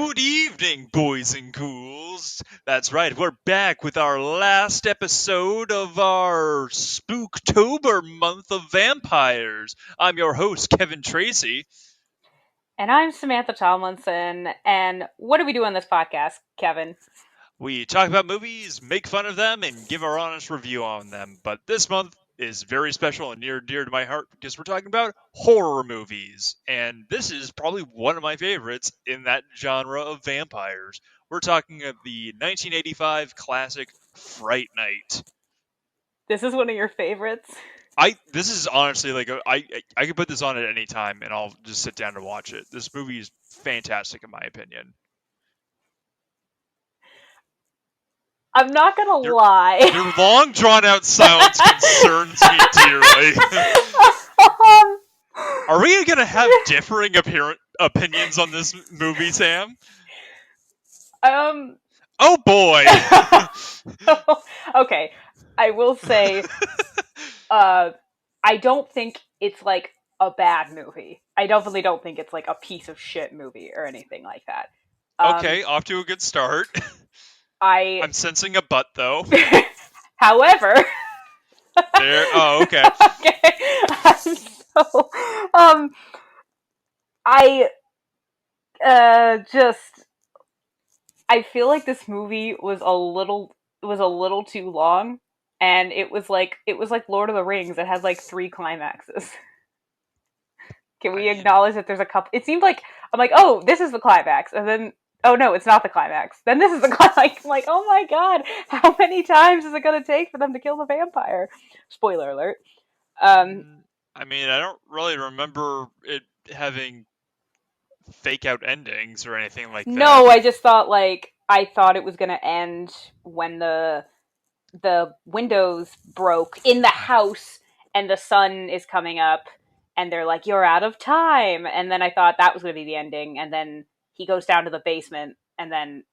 Good evening, boys and ghouls. That's right, we're back with our last episode of our Spooktober month of vampires. I'm your host, Kevin Tracy. And I'm Samantha Tomlinson. And what do we do on this podcast, Kevin? We talk about movies, make fun of them, and give our honest review on them. But this month is very special and near and dear to my heart because we're talking about horror movies. And this is probably one of my favorites in that genre of vampires. We're talking of the 1985 classic Fright Night. This is one of your favorites. This is honestly like I could put this on at any time and I'll just sit down and watch it. This movie is fantastic in my opinion. I'm not gonna Your, lie. your long drawn out silence concerns me dearly. um, Are we gonna have differing opinions on this movie, Sam? um, Oh boy! okay, I will say, I don't think it's like a bad movie. I definitely don't think it's like a piece of shit movie or anything like that. Okay, off to a good start. I, I'm sensing a butt though. however, There. Oh, okay. okay, so, um, I just I feel like this movie was a little too long, and it was like Lord of the Rings. It had like three climaxes. Can I we mean, acknowledge that there's a couple? It seemed like I'm like, oh, this is the climax, and then oh no, it's not the climax. Then this is the climax. I'm like, oh my god, how many times is it gonna take for them to kill the vampire? Spoiler alert. Um, mm, I mean, I don't really remember it having fake out endings or anything like that. no, I thought it was gonna end when the windows broke in the house and the sun is coming up and they're like you're out of time, and then I thought that was going to be the ending, and then he goes down to the basement and then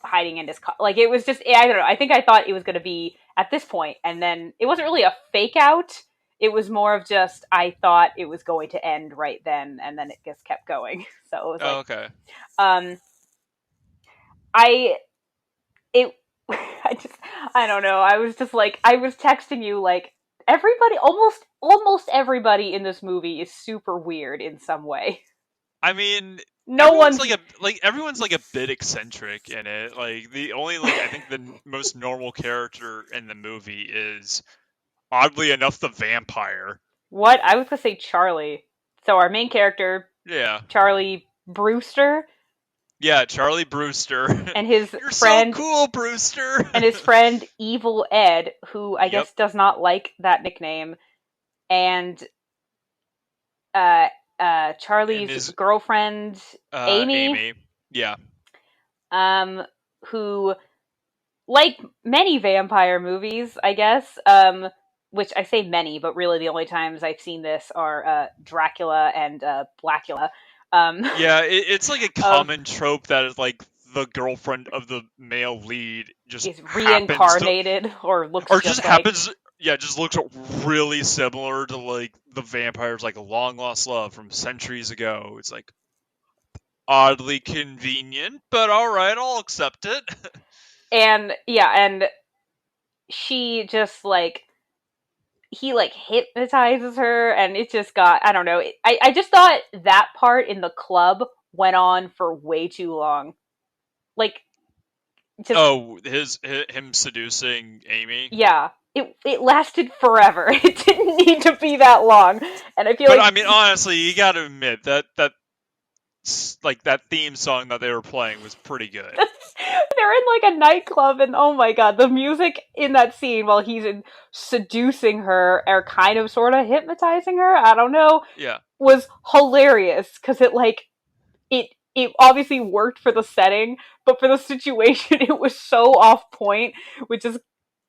hiding in his car. Like it was just I don't know, I think I thought it was going to be at this point, and then it wasn't really a fake out. It was more of just I thought it was going to end right then, and then it just kept going. So it was Oh, like okay. um I it I just I don't know. I was just like I was texting you like everybody almost everybody in this movie is super weird in some way. I mean, No one's everyone's like a bit eccentric in it. Like the only I think the most normal character in the movie is oddly enough the vampire. what I was gonna say Charlie. So our main character, Yeah. Charlie Brewster, Yeah, Charlie Brewster. and his You're so friend cool, Brewster. Evil Ed, who I Yep. guess does not like that nickname, and uh And Charlie's his girlfriend Amy, Amy. Yeah. um who, like many vampire movies, I guess, which I say many, but really the only times I've seen this are Dracula and Blackula. Um, Yeah, it's like a of common trope that is like the girlfriend of the male lead just is happens to reincarnated or looks or just just like. happens yeah, just looks really similar to like the vampires like a long lost love from centuries ago. It's like oddly convenient, but all right, I'll accept it. And yeah, and she just like he like hypnotizes her, and it just got I don't know. I just thought that part in the club went on for way too long. Like just Oh, him seducing Amy. yeah, it lasted forever. It didn't need to be that long, and I feel But like I mean, honestly, you got to admit that like that theme song that they were playing was pretty good. they're in like a nightclub, and oh my god, the music in that scene while seducing her or kind of sort of hypnotizing her, I don't know, Yeah. was hilarious because it obviously worked for the setting, but for the situation, it was so off point, which is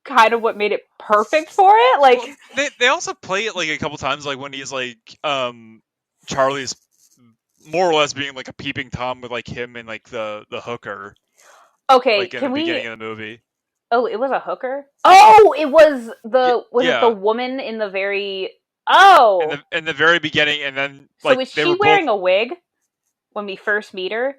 kind of what made it perfect for it. Well, Like, they also play it like a couple times, like when he's like Charlie's more or less being like a peeping tom with like him and like the hooker, okay, like in the can we? beginning of the movie. Oh, it was a hooker. Oh, it was Yeah, the was it the yeah. woman in the very? Oh, In the very beginning, and then so like is they she were both. wearing a wig when we first meet her?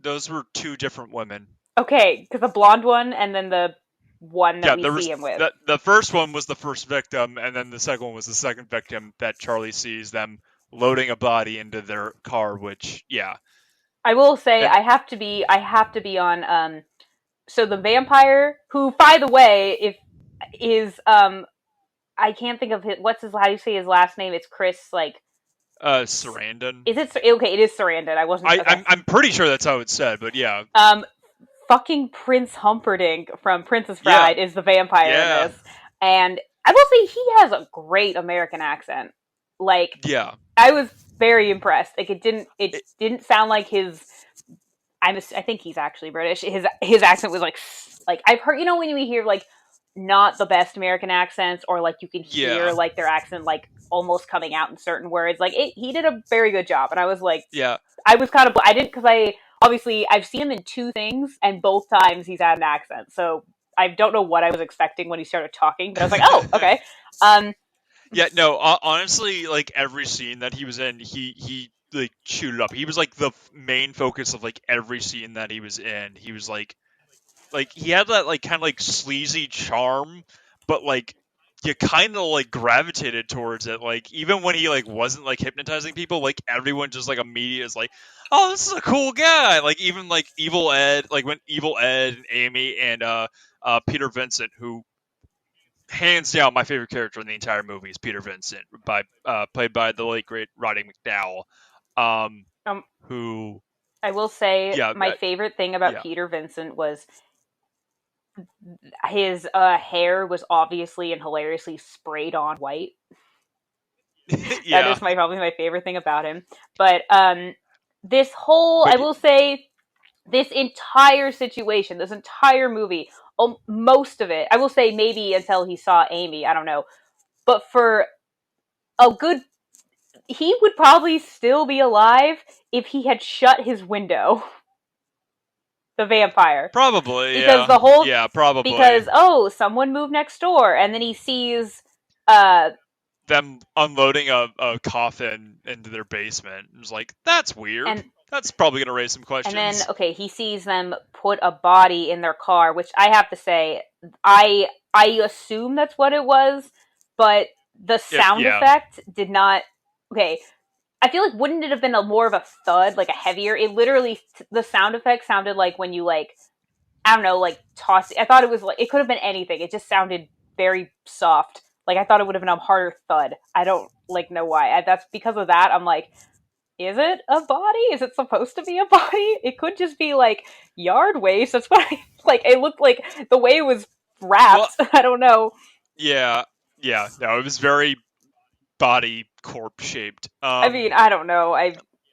those were two different women. Okay, because the blonde one and then the one that Yeah, we there see was him with. the first one was the first victim, and then the second one was the second victim that Charlie sees them loading a body into their car. Which, yeah, I will say and I have to be on so the vampire who, by the way, if is I can't think of his, what's his, how do you say his last name? It's Chris, like, Sarandon. is it okay? It is Sarandon. I wasn't I, okay. I'm pretty sure that's how it's said, but yeah, Um, fucking Prince Humperdinck from Princess yeah, Bride is the vampire in yeah, this, and I will say he has a great American accent. Like, yeah. I was very impressed. Like, it It, didn't sound like his. I think he's actually British. His accent was like I've heard, when you hear like not the best American accents, or like you can hear yeah, like their accent like almost coming out in certain words. Like he did a very good job, and I was like, yeah. I was kind of, I didn't, because I obviously I've seen him in two things, and both times he's had an accent, so I don't know what I was expecting when he started talking, but I was like, oh, okay. Um, Yeah, no, honestly, like every scene that he was in, he like chewed it up. He was like the main focus of like every scene that he was in. He was like he had that like kind of like sleazy charm, but like you kind of like gravitated towards it. Like even when he like wasn't like hypnotizing people, like everyone just like immediately is like, oh, this is a cool guy. Like even like Evil Ed, like when Evil Ed and Amy and Peter Vincent, who hands down my favorite character in the entire movie is Peter Vincent, by played by the late great Roddy McDowall, um, um, who I will say yeah my favorite thing about yeah Peter Vincent was his hair was obviously and hilariously sprayed on white. That yeah is probably my favorite thing about him. But this whole, I but will say, this entire situation, this entire movie, most of it, I will say maybe until he saw Amy, I don't know, but for a good, he would probably still be alive if he had shut his window, the vampire. probably Because the whole, yeah probably because, oh, someone moved next door, and then he sees, uh, them unloading a coffin into their basement. It was like that's weird. and That's probably gonna raise some and then, questions. okay, he sees them put a body in their car, which I have to say, I assume that's what it was, but the sound Yeah, effect did not. Okay, I feel like, wouldn't it have been a more of a thud, like a heavier? It literally, the sound effect sounded like when you, like, I don't know, like toss. I thought it was like, it could have been anything. It just sounded very soft. Like, I thought it would have been a harder thud. I don't like know why. That's because of that. I'm like, is it a body? Is it supposed to be a body? It could just be like yard waste. That's what I like. It looked like the way it was well, wrapped. I don't know. yeah, yeah. No, it was very body corpse shaped. I mean, I don't know.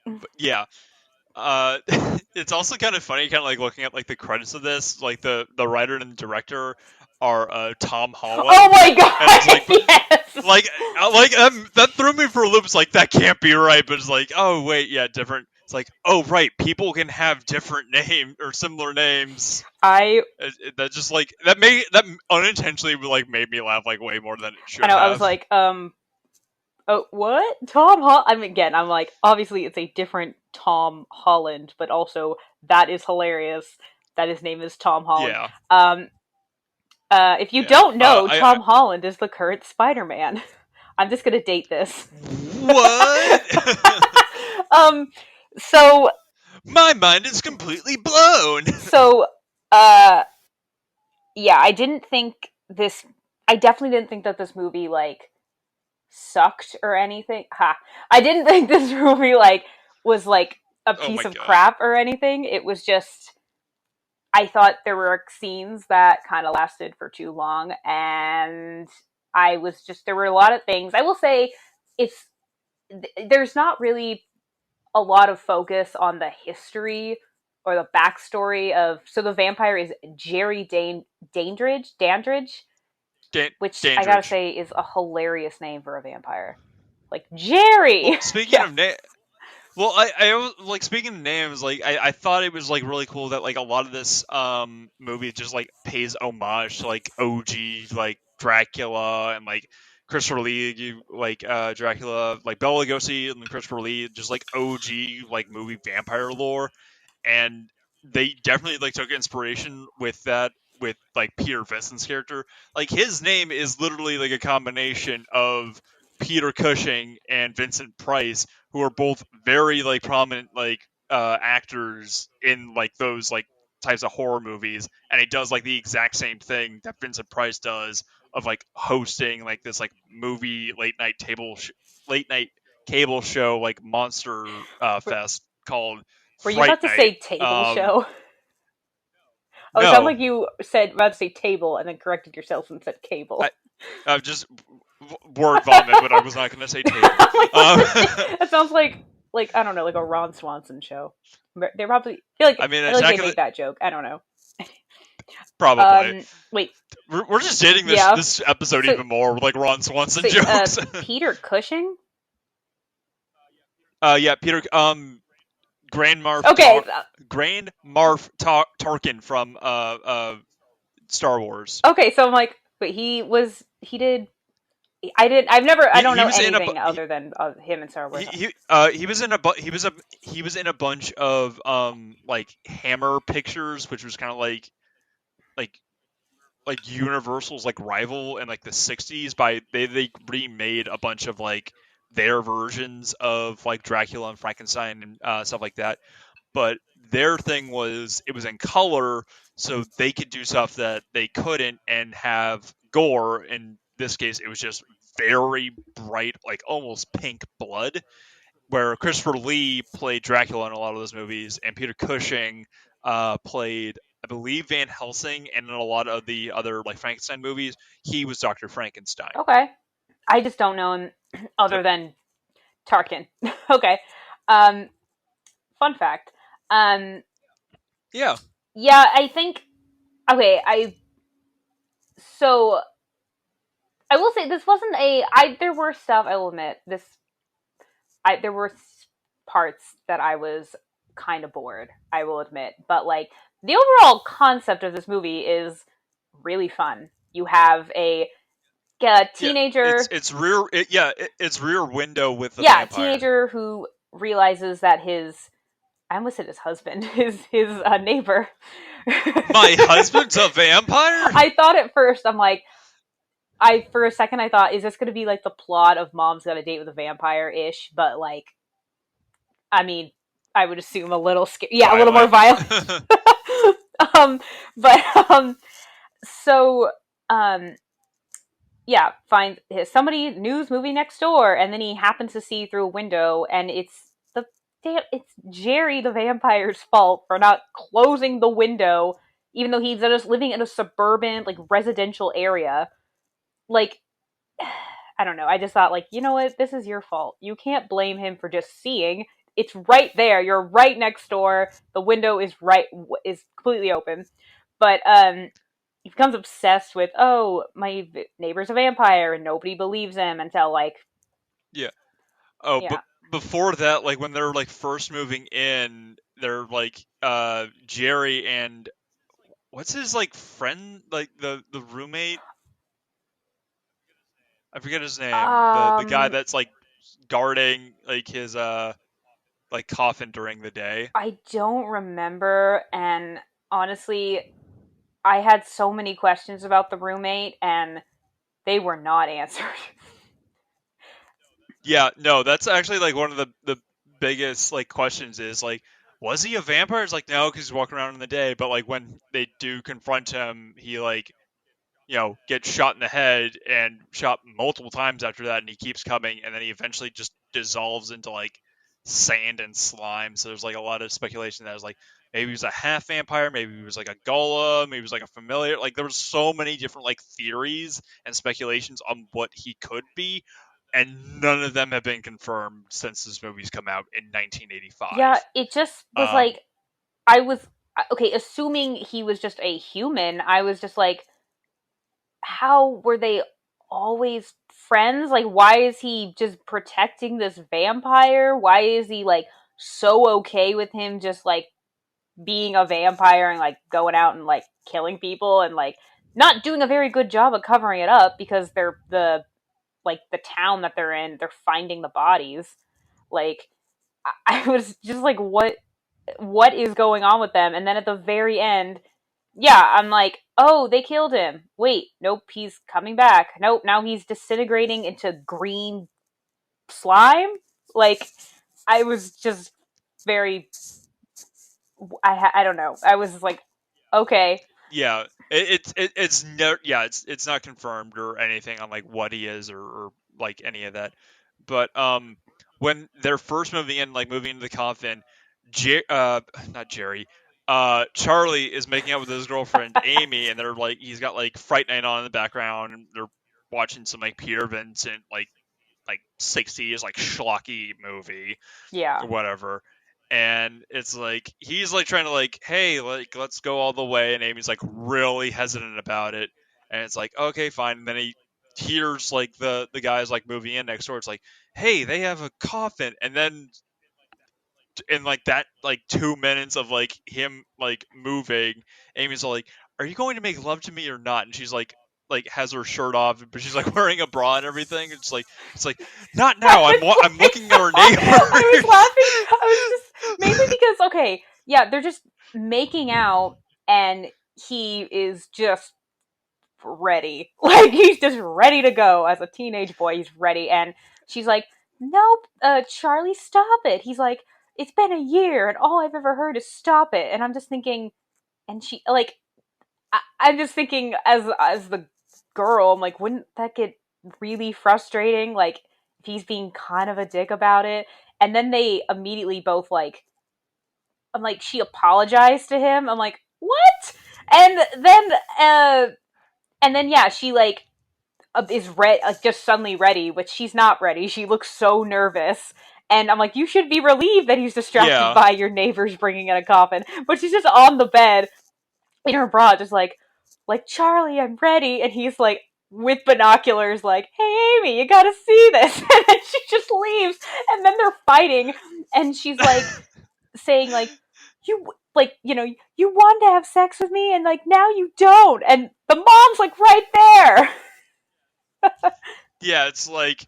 But yeah, Uh, it's also kind of funny, kind of like looking at like the credits of this. Like the writer and the director are Tom Oh Holland, my and it's god! like, Yes. like, that threw me for a loop. It's like that can't be right, but it's like, oh wait, yeah, different. It's like, oh right, people can have different names or similar names. I That just like that unintentionally like made me laugh like way more than it I should know. I was have. like, oh, what? Tom Holland? I mean, again, I'm like, obviously it's a different Tom Holland, but also that is hilarious that his name is Tom Holland. Yeah, Um, if you yeah. don't know, I Tom Holland is the current Spider-Man. I'm just gonna date this. what? um, so My mind is completely blown. so uh, yeah, I didn't think this. I definitely didn't think that this movie like sucked or anything. Ha! I didn't think this movie like was like a Oh piece my of god. crap or anything. It was just, I thought there were scenes that kind of lasted for too long, and I was just, there were a lot of things. I will say, it's there's not really a lot of focus on the history or the backstory of. So the vampire is Jerry Dandridge, which I gotta Dandridge. say is a hilarious name for a vampire. Like Jerry. Well, speaking Yes. of well, I like speaking of names. Like, I thought it was like really cool that like a lot of this movie just like pays homage to like OG like Dracula and like Christopher Lee, like Dracula, like Bela Lugosi and Christopher Lee, just like OG like movie vampire lore. And they definitely like took inspiration with that with like Peter Vincent's character. Like his name is literally like a combination of Peter Cushing and Vincent Price, who are both very like prominent like actors in like those like types of horror movies, and he does like the exact same thing that Vincent Price does of like hosting like this like movie late night cable show like monster Were, fest called were you Fright about to Night. say table show? Oh, it sounded No, like you said about to say table and then corrected yourself and said cable. I just word vomit, but I was not going to say table. Like, what Um, the that sounds like I don't know, like a Ron Swanson show. They probably feel like I mean, I feel like they exactly, made that joke. I don't know. probably. Wait, We're just dating yeah. this episode So even more with like Ron Swanson so jokes. Peter Cushing. Yeah, Peter. Grand Marf Okay, Tar- Grand Marf Tarkin from Star Wars. okay. So I'm like, but he did. I've never. I don't He know was in a anything other than him in Star Wars. he was in a he was in a bunch of like Hammer pictures, which was kind of like Universal's like rival in like the 60s by they remade a bunch of like their versions of like Dracula and Frankenstein and stuff like that. But their thing was it was in color, so they could do stuff that they couldn't and have gore. In this case, it was just very bright, like almost pink blood. Where Christopher Lee played Dracula in a lot of those movies, and Peter Cushing played, I believe, Van Helsing, and in a lot of the other like Frankenstein movies, he was Dr. Frankenstein. Okay, I just don't know him other Yep. than Tarkin. Okay. Um, fun fact. Um, Yeah. yeah, I think. Okay, so I will say this wasn't a. I there were stuff I will admit this. There were parts that I was kind of bored. I will admit, but like the overall concept of this movie is really fun. You have a Yeah. teenager, It's Rear Window with the yeah, vampire. teenager who realizes that his I almost said his husband, his neighbor. My husband's a vampire. I thought at first, I'm like, for a second I thought, is this going to be like the plot of Mom's Got a Date with a Vampire ish? But like, I mean, I would assume a little yeah, a little more Violent. violent. um, but so um, yeah, finds somebody news movie next door, and then he happens to see through a window, and it's Jerry the vampire's fault for not closing the window, even though he's just living in a suburban like residential area. Like, I don't know. I just thought like, you know what, this is your fault. You can't blame him for just seeing. It's right there. You're right next door. The window is completely open. But he becomes obsessed with, oh, my neighbor's a vampire, and nobody believes him until like, Yeah. Oh, but yeah. before that, like when they're like first moving in, they're like Jerry and what's his like friend, like the roommate, I forget his name, the guy Um, that's like guarding like his like coffin during the day. I don't remember, and honestly, I had so many questions about the roommate, and they were not answered. Yeah, no, that's actually like one of the biggest like questions is like, was he a vampire? It's like no, because he's walking around in the day. But like when they do confront him, he like gets shot in the head and shot multiple times after that, and he keeps coming, and then he eventually just dissolves into like sand and slime. So there's like a lot of speculation that was like maybe he was a half vampire, maybe he was like a golem, maybe he was like a familiar. Like there was so many different like theories and speculations on what he could be, and none of them have been confirmed since this movie's come out in Yeah, 1985. it just was Um, like, I was, okay, assuming he was just a human, I was just like, how were they always friends? Like, why is he just protecting this vampire? Why is he like so okay with him just like being a vampire and like going out and like killing people and like not doing a very good job of covering it up because they're the town that they're in, they're finding the bodies. Like, I was just like, what? what is going on with them? And then at the very end, yeah, I'm like, oh, they killed him. Wait, nope, he's coming back. Nope, now he's disintegrating into green slime. Like, I was just very, I don't know. I was like, okay, Yeah, it's no, yeah, it's not confirmed or anything on like what he is or like any of that. But when they're first moving into the coffin, not Jerry, Charlie is making out with his girlfriend Amy, and they're like he's got like Fright Night on in the background, and they're watching some like Peter Vincent like 60s like schlocky movie yeah. or whatever. And it's like he's like trying to like, hey, like let's go all the way, and Amy's like really hesitant about it. And it's like, okay, fine. And then he hears like the guys like moving in next door. It's like, hey, they have a coffin. And then in like that like 2 minutes of like him like moving, Amy's like, are you going to make love to me or not? And she's like has her shirt off, but she's like wearing a bra and everything. It's like not now. I'm looking at our I was neighbors. laughing. I was just mainly because okay, yeah, they're just making out, and he is just ready. Like he's just ready to go as a teenage boy. He's ready, and she's like, "Nope, Charlie, stop it." He's like, "It's been a year, and all I've ever heard is stop it." And I'm just thinking, and she like, I'm just thinking as the girl, I'm like, wouldn't that get really frustrating? Like if he's being kind of a dick about it, and then they immediately both like, I'm like, she apologized to him. I'm like, what? And then, uh, and then yeah, she like is just suddenly ready, but she's not ready. She looks so nervous. And I'm like, you should be relieved that he's distracted Yeah. by your neighbors bringing in a coffin. But she's just on the bed in her bra, just like Charlie, I'm ready. And he's like with binoculars, like, hey Amy, you gotta see this. And then she just leaves, and then they're fighting, and she's like saying like, you like you wanted to have sex with me, and like now you don't, and the mom's like right there. Yeah, it's like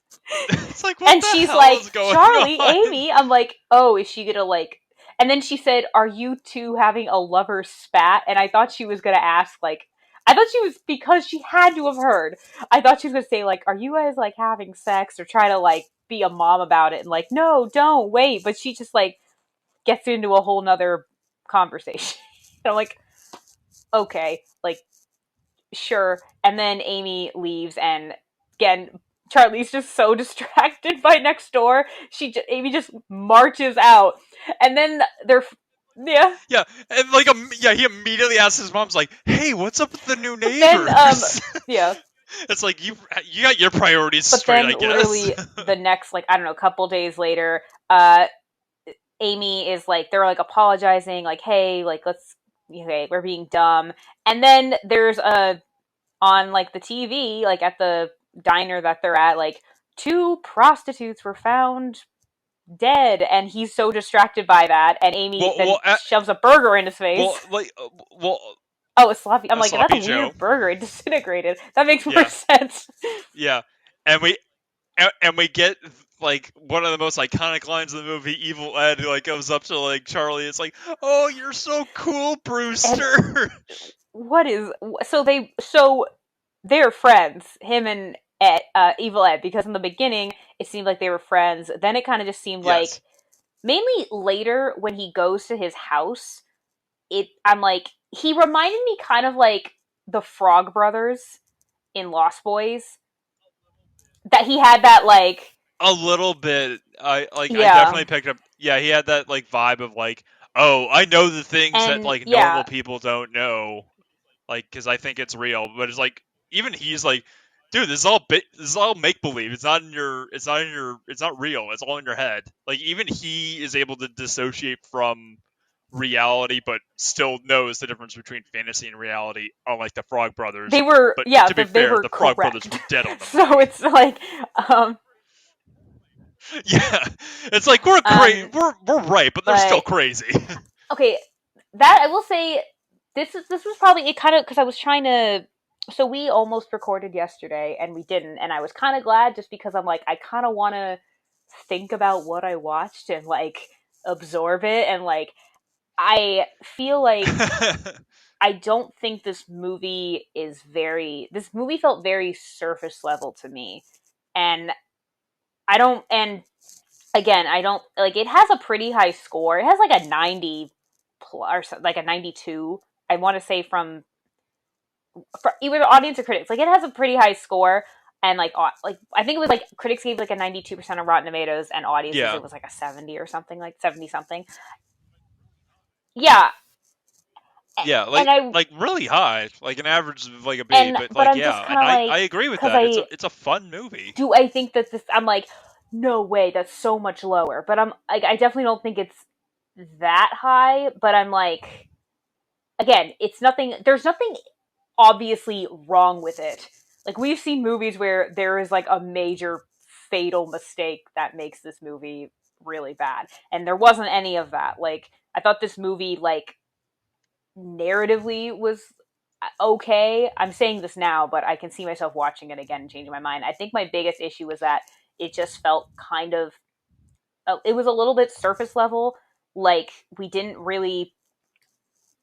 it's like what And the she's hell like, is going Charlie, on? Amy. I'm like, oh, is she gonna like? And then she said, "Are you two having a lover spat?" And I thought she was gonna ask, like, I thought she was because she had to have heard. I thought she was gonna say, like, "Are you guys like having sex?" or try to like be a mom about it and like, no, don't wait. But she just like gets into a whole nother conversation. I'm like, okay, like sure. And then Amy leaves, and again, Charlie's just so distracted by next door. Amy just marches out, and then they're yeah. Yeah, and like yeah, he immediately asks his mom's like, "Hey, what's up with the new But then neighbors?" yeah. It's like you got your priorities But straight, then I guess. literally the next like I don't know couple days later, Amy is like they're like apologizing, like hey, like let's okay, we're being dumb, and then there's a on like the TV, like at the diner that they're at, like two prostitutes were found dead, and he's so distracted by that, and Amy well, then well, uh, shoves a burger in his face. well, like, well, Oh, a sloppy. I'm a like, that's a sloppy Joe. weird burger. It disintegrated. That makes more Yeah, sense. yeah, and we get like one of the most iconic lines of the movie. Evil Ed like goes up to like Charlie. It's like, "Oh, you're so cool, And Brewster." what is so they're friends, him and Evil Ed, because in the beginning it seemed like they were friends. Then it kind of just seemed like Yes. mainly later when he goes to his house, I'm like he reminded me kind of like the Frog Brothers in Lost Boys. That he had that like A little bit. I yeah. definitely picked up. Yeah, he had that like vibe of like, oh, I know the things that And like yeah, normal people don't know, like because I think it's real. But it's like even he's like, dude, this is all make believe. It's not real. It's all in your head. Like even he is able to dissociate from reality, but still knows the difference between fantasy and reality. Unlike the Frog Brothers. they were But yeah, to be they fair, were the Frog Brothers correct. were dead on the So movie. it's like um Yeah, it's like we're crazy. um We're right, but they're still but crazy. okay, that I will say this was probably it kind of because I was trying to so we almost recorded yesterday and we didn't, and I was kind of glad just because I'm like I kind of want to think about what I watched and like absorb it, and like I feel like I don't think this movie felt very surface level to me. And I don't, and again, I don't, like, it has a pretty high score. It has like a 90 plus, or like a 92. I want to say for either the audience or critics. Like, it has a pretty high score. And like I think it was like critics gave like a 92% of Rotten Tomatoes, and audiences Yeah, it was like a 70 or something, like 70 something. Yeah, yeah, and I like really high, like an average of like a B. and But but like, I'm yeah, just kind and of I like, agree with because that. I It's a fun movie. do I think that this, I'm like, no way, that's so much lower. But I'm like, I definitely don't think it's that high. But I'm like, again, it's nothing. There's nothing obviously wrong with it. Like, we've seen movies where there is like a major fatal mistake that makes this movie really bad, and there wasn't any of that. Like, I thought this movie, like, narratively was okay. I'm saying this now, but I can see myself watching it again and changing my mind. I think my biggest issue was that it just felt kind of, it was a little bit surface level. Like, we didn't really,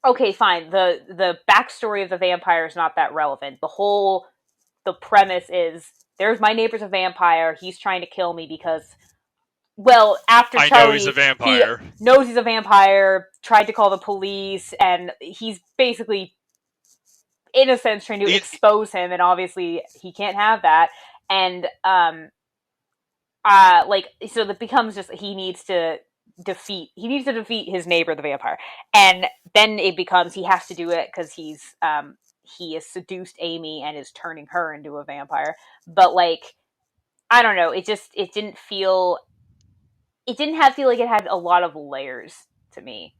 okay, fine. The backstory of the vampire is not that relevant. The premise is, there's my neighbor's a vampire. He's trying to kill me because, well, after I know he's a Charlie, he vampire. knows he's a vampire, tried to call the police, and he's basically, in a sense, trying to He, expose him, and obviously he can't have that. And like, so that becomes just, he needs to defeat his neighbor the vampire. And then it becomes, he has to do it because he has seduced Amy and is turning her into a vampire. But like, I don't know, it didn't have feel like it had a lot of layers to me.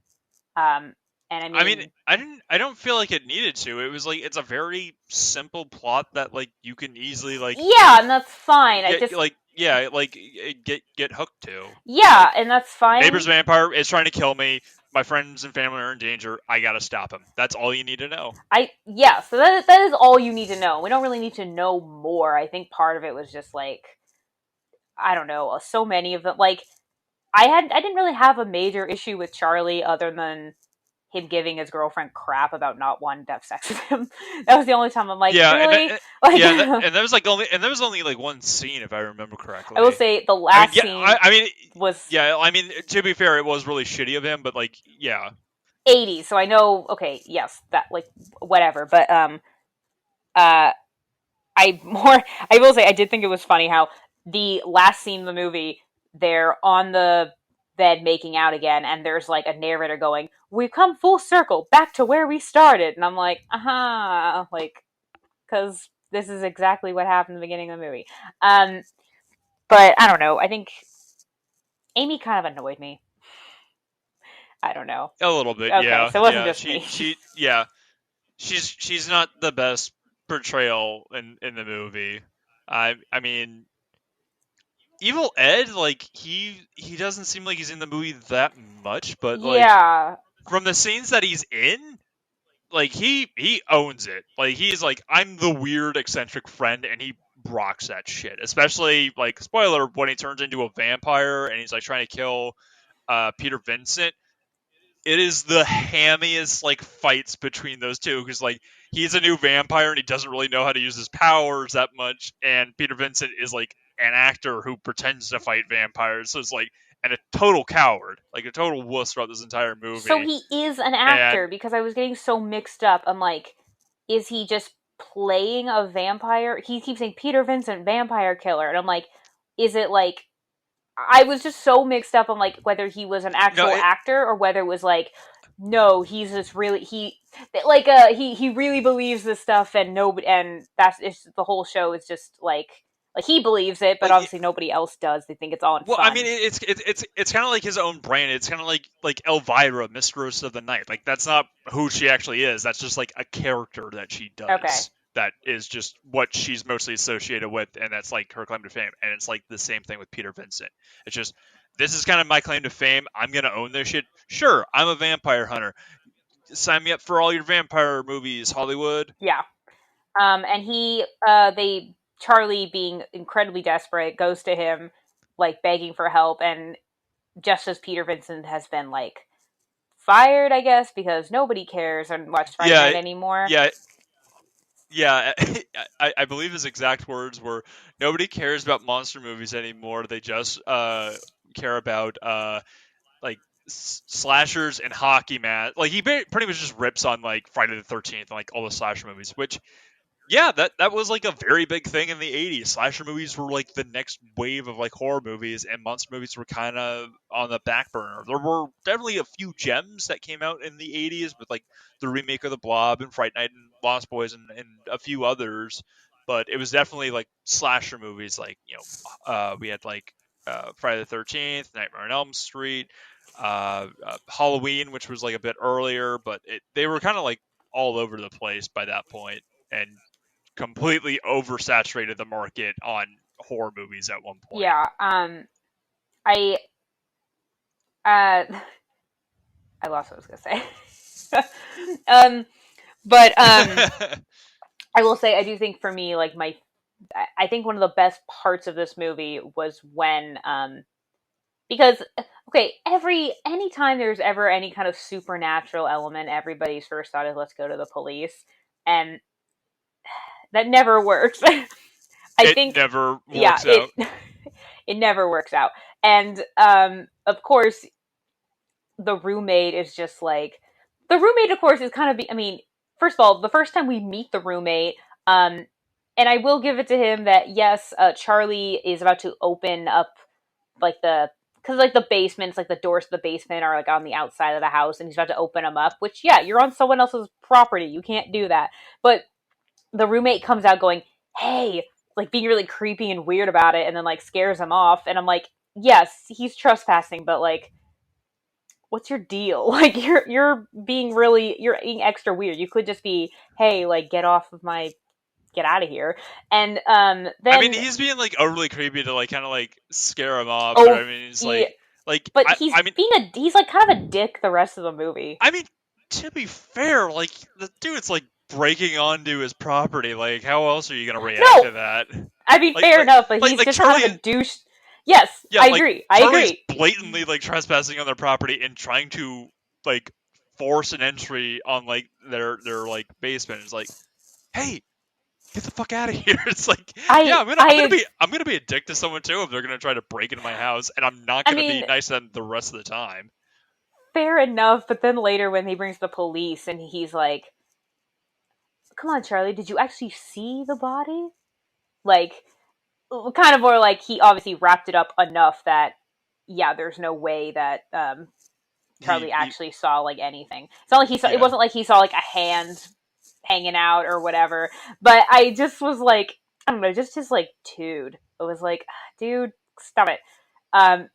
um and I I mean, mean, I don't feel like it needed to. It was like it's a very simple plot that like you can easily like yeah, and that's fine. I get just, like yeah like get hooked to. yeah, Like and that's fine. neighbor's vampire is trying to kill me. My friends and family are in danger. I gotta stop him. That's all you need to know. Yeah, so that is all you need to know. We don't really need to know more. I think part of it was just like, I don't know, so many of them. Like, I didn't really have a major issue with Charlie other than him giving his girlfriend crap about not wanting to have sex with him. That was the only time I'm like, Yeah, really? Like, yeah, I and there was like only and there was only like one scene if I remember will correctly. say the I mean, last yeah, scene I mean, was yeah, I mean to be fair, it was really shitty of him, but like, yeah, 80s, so I know, okay, yes, that, like, whatever. But uh I will say, I did think it was funny how the last scene of the movie, they're on the bed making out again, and there's like a narrator going, "We've come full circle back to where we started," and I'm like, like, because this is exactly what happened in the beginning of the movie. Um, but I don't know. I think Amy kind of annoyed me. I don't know. a little bit, Okay, yeah, so it wasn't yeah. just me. Yeah, she's not the best portrayal in the movie. I mean, Evil Ed, like he doesn't seem like he's in the movie that much, but like Yeah. from the scenes that he's in, like he owns it. Like he's like I'm the weird eccentric friend, and he rocks that shit. Especially like spoiler when he turns into a vampire and he's like trying to kill Peter Vincent. It is the hammiest like fights between those two because like he's a new vampire and he doesn't really know how to use his powers that much, and Peter Vincent is like an actor who pretends to fight vampires, so it's like and a total coward, like a total wuss throughout this entire So movie. he is an actor, And because I was getting so mixed up. I'm like, is he just playing a vampire? He keeps saying Peter Vincent, vampire killer, and I'm like, is it like, I was just so mixed up on like whether he was an no, actual it, actor or whether it was like, no, he's just really, like, he really believes this stuff, and nobody, and that's, it's, the whole show is just like he believes it, but like obviously nobody else does. They think it's all in well, I mean, fun. it's kind of like his own brand. It's kind of like Elvira, Mistress of the Night. Like that's not who she actually is. That's just like a character that she Okay. does. That is just what she's mostly associated with, and that's like her claim to fame. And it's like the same thing with Peter Vincent. It's just this is kind of my claim to fame. I'm gonna own this shit. Sure, I'm a vampire hunter. Sign me up for all your vampire movies, Hollywood. Yeah. And they Charlie, being incredibly desperate, goes to him, like, begging for help, and just as Peter Vincent has been like fired, I guess, because nobody cares and watch Fright Yeah, Night anymore. yeah, yeah. I believe his exact words were, "Nobody cares about monster movies anymore. They just care about like slashers and hockey man." Like he pretty much just rips on like Friday the 13th and like all the slasher movies, which yeah, that was like a very big thing in the 80s. Slasher movies were like the next wave of like horror movies, and monster movies were kind of on the back burner. There were definitely a few gems that came out in the 80s with like the remake of The Blob and Fright Night and Lost Boys and a few others, but it was definitely like slasher movies. Like we had like Friday the 13th, Nightmare on Elm Street, Halloween, which was like a bit earlier, but they were kind of like all over the place by that point, and completely oversaturated the market on horror movies at one point. Yeah. I uh, I lost what I was gonna say. But I will say I do think for me, like I think one of the best parts of this movie was when because okay, anytime there's ever any kind of supernatural element, everybody's first thought is let's go to the police, and that never works. I It think, never yeah, works out. it never works out, and of course the roommate is just like the roommate. Of course, is kind of. I mean, first of all, the first time we meet the roommate, um, and I will give it to him that yes, Charlie is about to open up like the because like the basements, like the doors to the basement are like on the outside of the house, and he's about to open them up. Which yeah, you're on someone else's property, you can't do that. But the roommate comes out going, "Hey," like being really creepy and weird about it, and then like scares him off. And I'm like, yes, he's trespassing, but like, what's your deal? Like you're being extra weird. You could just be, hey, like get out of here. And I mean, then he's being like overly creepy to like kind of like scare him off, but oh I mean, it's yeah, like but I I mean he's like kind of a dick the rest of the movie. I mean to be fair, like the dude's like breaking onto his property. Like, how else are you gonna react No, to that? I mean Like fair like enough, but he's like just kind Charlie. of a douche. Yes, Yeah, I like agree. I Charlie's agree. blatantly like trespassing on their property and trying to like force an entry on like their like basement. It's like, hey, get the fuck out of here. It's like, yeah, I I I'm gonna be a dick to someone too if they're gonna try to break into my house, and I'm not I gonna be mean nice to them the rest of the time. fair enough, but then later when he brings the police and he's like, "Come on, Charlie, did you actually see the body?" Like kind of more like he obviously wrapped it up enough that yeah, there's no way that Charlie He actually saw like anything. It's not like he saw. It yeah. wasn't like he saw like a hand hanging out or whatever. But I just was like, I don't know, just his like dude. It was like, dude, stop it. Um,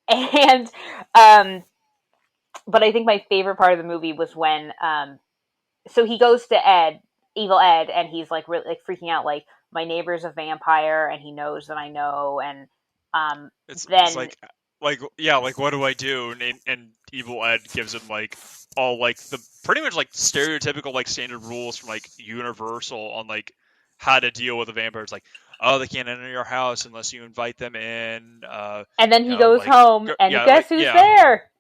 and um, but I think my favorite part of the movie was when so he goes to Evil Ed, and he's like really like freaking out, like my neighbor's a vampire, and he knows that I know, and um, It's then like yeah, like what do I do? And Evil Ed gives him like all like the pretty much like stereotypical like standard rules from like Universal on like how to deal with a vampire. It's like, oh, they can't enter your house unless you invite them in. and then he goes Like home, and yeah, like guess who's yeah. there?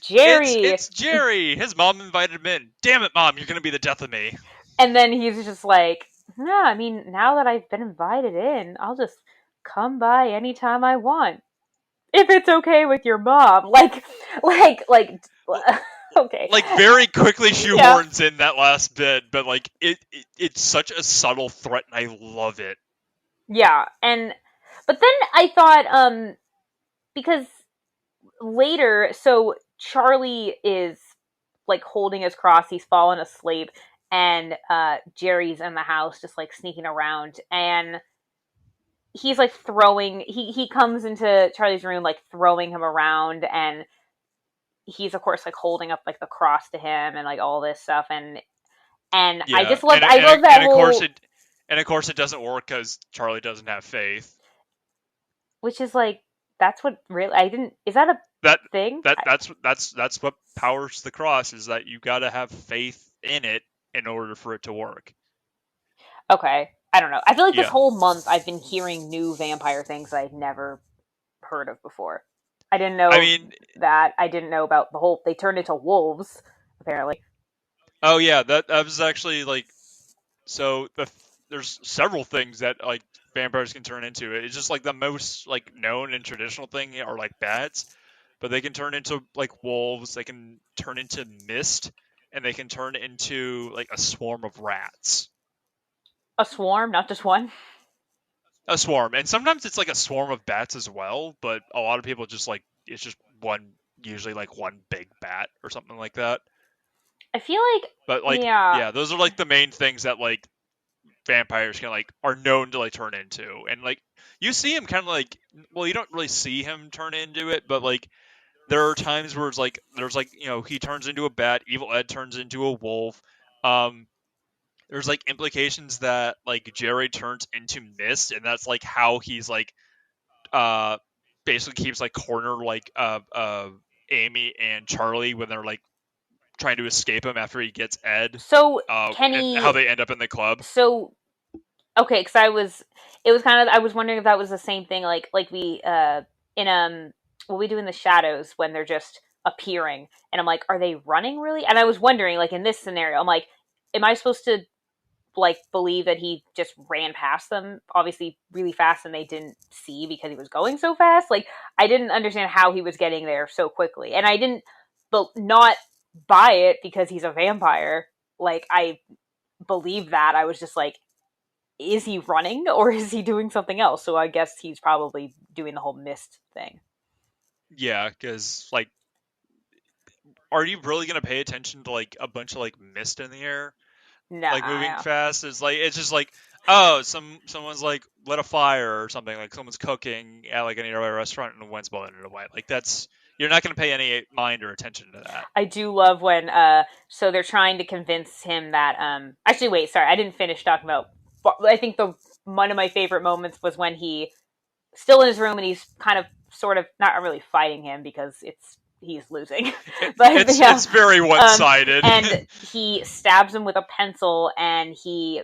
Jerry. It's Jerry. His mom invited him in. Damn it, mom, you're gonna be the death of me. And then he's just like, no, I mean, now that I've been invited in, I'll just come by anytime I want. If it's okay with your mom. Like, okay. Like very quickly Yeah. shoehorns in that last bit, but like it's such a subtle threat, and I love it. Yeah. But then I thought, because later, so Charlie is like holding his cross, he's fallen asleep, and Jerry's in the house just like sneaking around, and he's like throwing he comes into Charlie's room like throwing him around, and he's of course like holding up like the cross to him and like all this stuff, and Yeah, I love that whole of course it doesn't work because Charlie doesn't have faith. which is like that's what really I didn't is that a That thing? that's what powers the cross, is that you got to have faith in it in order for it to work. Okay, I don't know. I feel like this Yeah, whole month I've been hearing new vampire things that I've never heard of before. I didn't I know mean, that. I didn't know about the whole. They turned into wolves, apparently. oh yeah, that was actually like so there's several things that like vampires can turn into. It's just like the most like known and traditional thing are like bats, but they can turn into like wolves. They can turn into mist, and they can turn into like a swarm of rats. A swarm, not just one. A swarm, and sometimes it's like a swarm of bats as well. But a lot of people just like it's just one, usually like one big bat or something like that. I feel like, But like yeah. yeah, those are like the main things that like vampires can like are known to like turn into, and like you see him kind of like well you don't really see him turn into it, but like there are times where it's like there's like he turns into a bat, Evil Ed turns into a wolf. um there's like implications that like Jerry turns into mist, and that's like how he's like uh basically keeps like corner like Amy and Charlie when they're like trying to escape him after he gets Ed, So can and how he? they end up in the club. So okay, because it was kind of, I was wondering if that was the same thing, like we in what we do in the shadows when they're just appearing, and I'm like, are they running really? And I was wondering, like in this scenario, I'm like, am I supposed to like believe that he just ran past them, obviously really fast, and they didn't see because he was going so fast? Like I didn't understand how he was getting there so quickly, and I didn't, but not buy it because he's a vampire. Like I believe that. I was just like, is he running or is he doing something else? So I guess he's probably doing the whole mist thing. Yeah, because like are you really gonna pay attention to like a bunch of like mist in the air, like moving Nah. fast? Is like it's just like oh someone's like lit a fire or something, like someone's cooking at like a nearby restaurant and the wind's blowing it away. Like that's you're not gonna pay any mind or attention to that. I do love when so they're trying to convince him that actually wait, sorry, I didn't finish talking about, I think the one of my favorite moments was when he still in his room and he's kind of sort of not really fighting him because he's losing. But yeah, It's very one um sided. and he stabs him with a pencil and he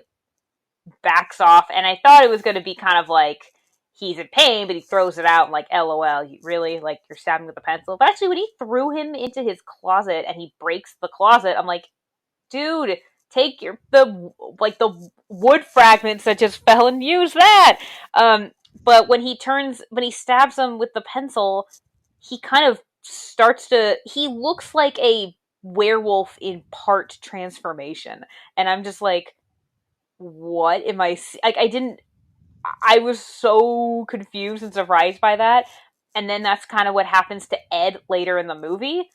backs off, and I thought it was going to be kind of like he's in pain, but he throws it out like, "LOL, you really like you're stabbing with a pencil?" But actually, when he threw him into his closet and he breaks the closet, I'm like, "Dude, take the wood fragments that just fell and use that." But when he stabs him with the pencil, he kind of starts to. He looks like a werewolf in part transformation, and I'm just like, what am like? I didn't. I was so confused and surprised by that. And then that's kind of what happens to Ed later in the movie.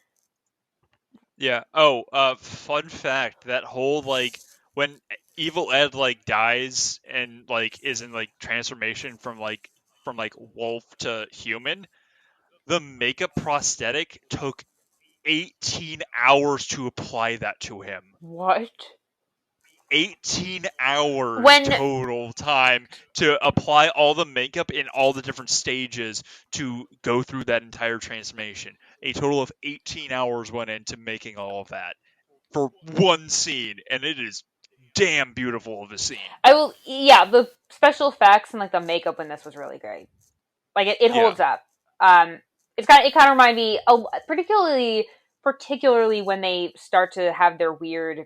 Yeah. Oh, fun fact, that whole like when Evil Ed like dies and like is in like transformation from like wolf to human, the makeup prosthetic took 18 hours to apply that to him. What? 18 hours When total time to apply all the makeup in all the different stages to go through that entire transformation. A total of 18 hours went into making all of that for one scene, and it is damn beautiful of a scene. I will, yeah, the special effects and like the makeup in this was really great. Like it Yeah. holds up. Um, it kind of reminded me, particularly when they start to have their weird,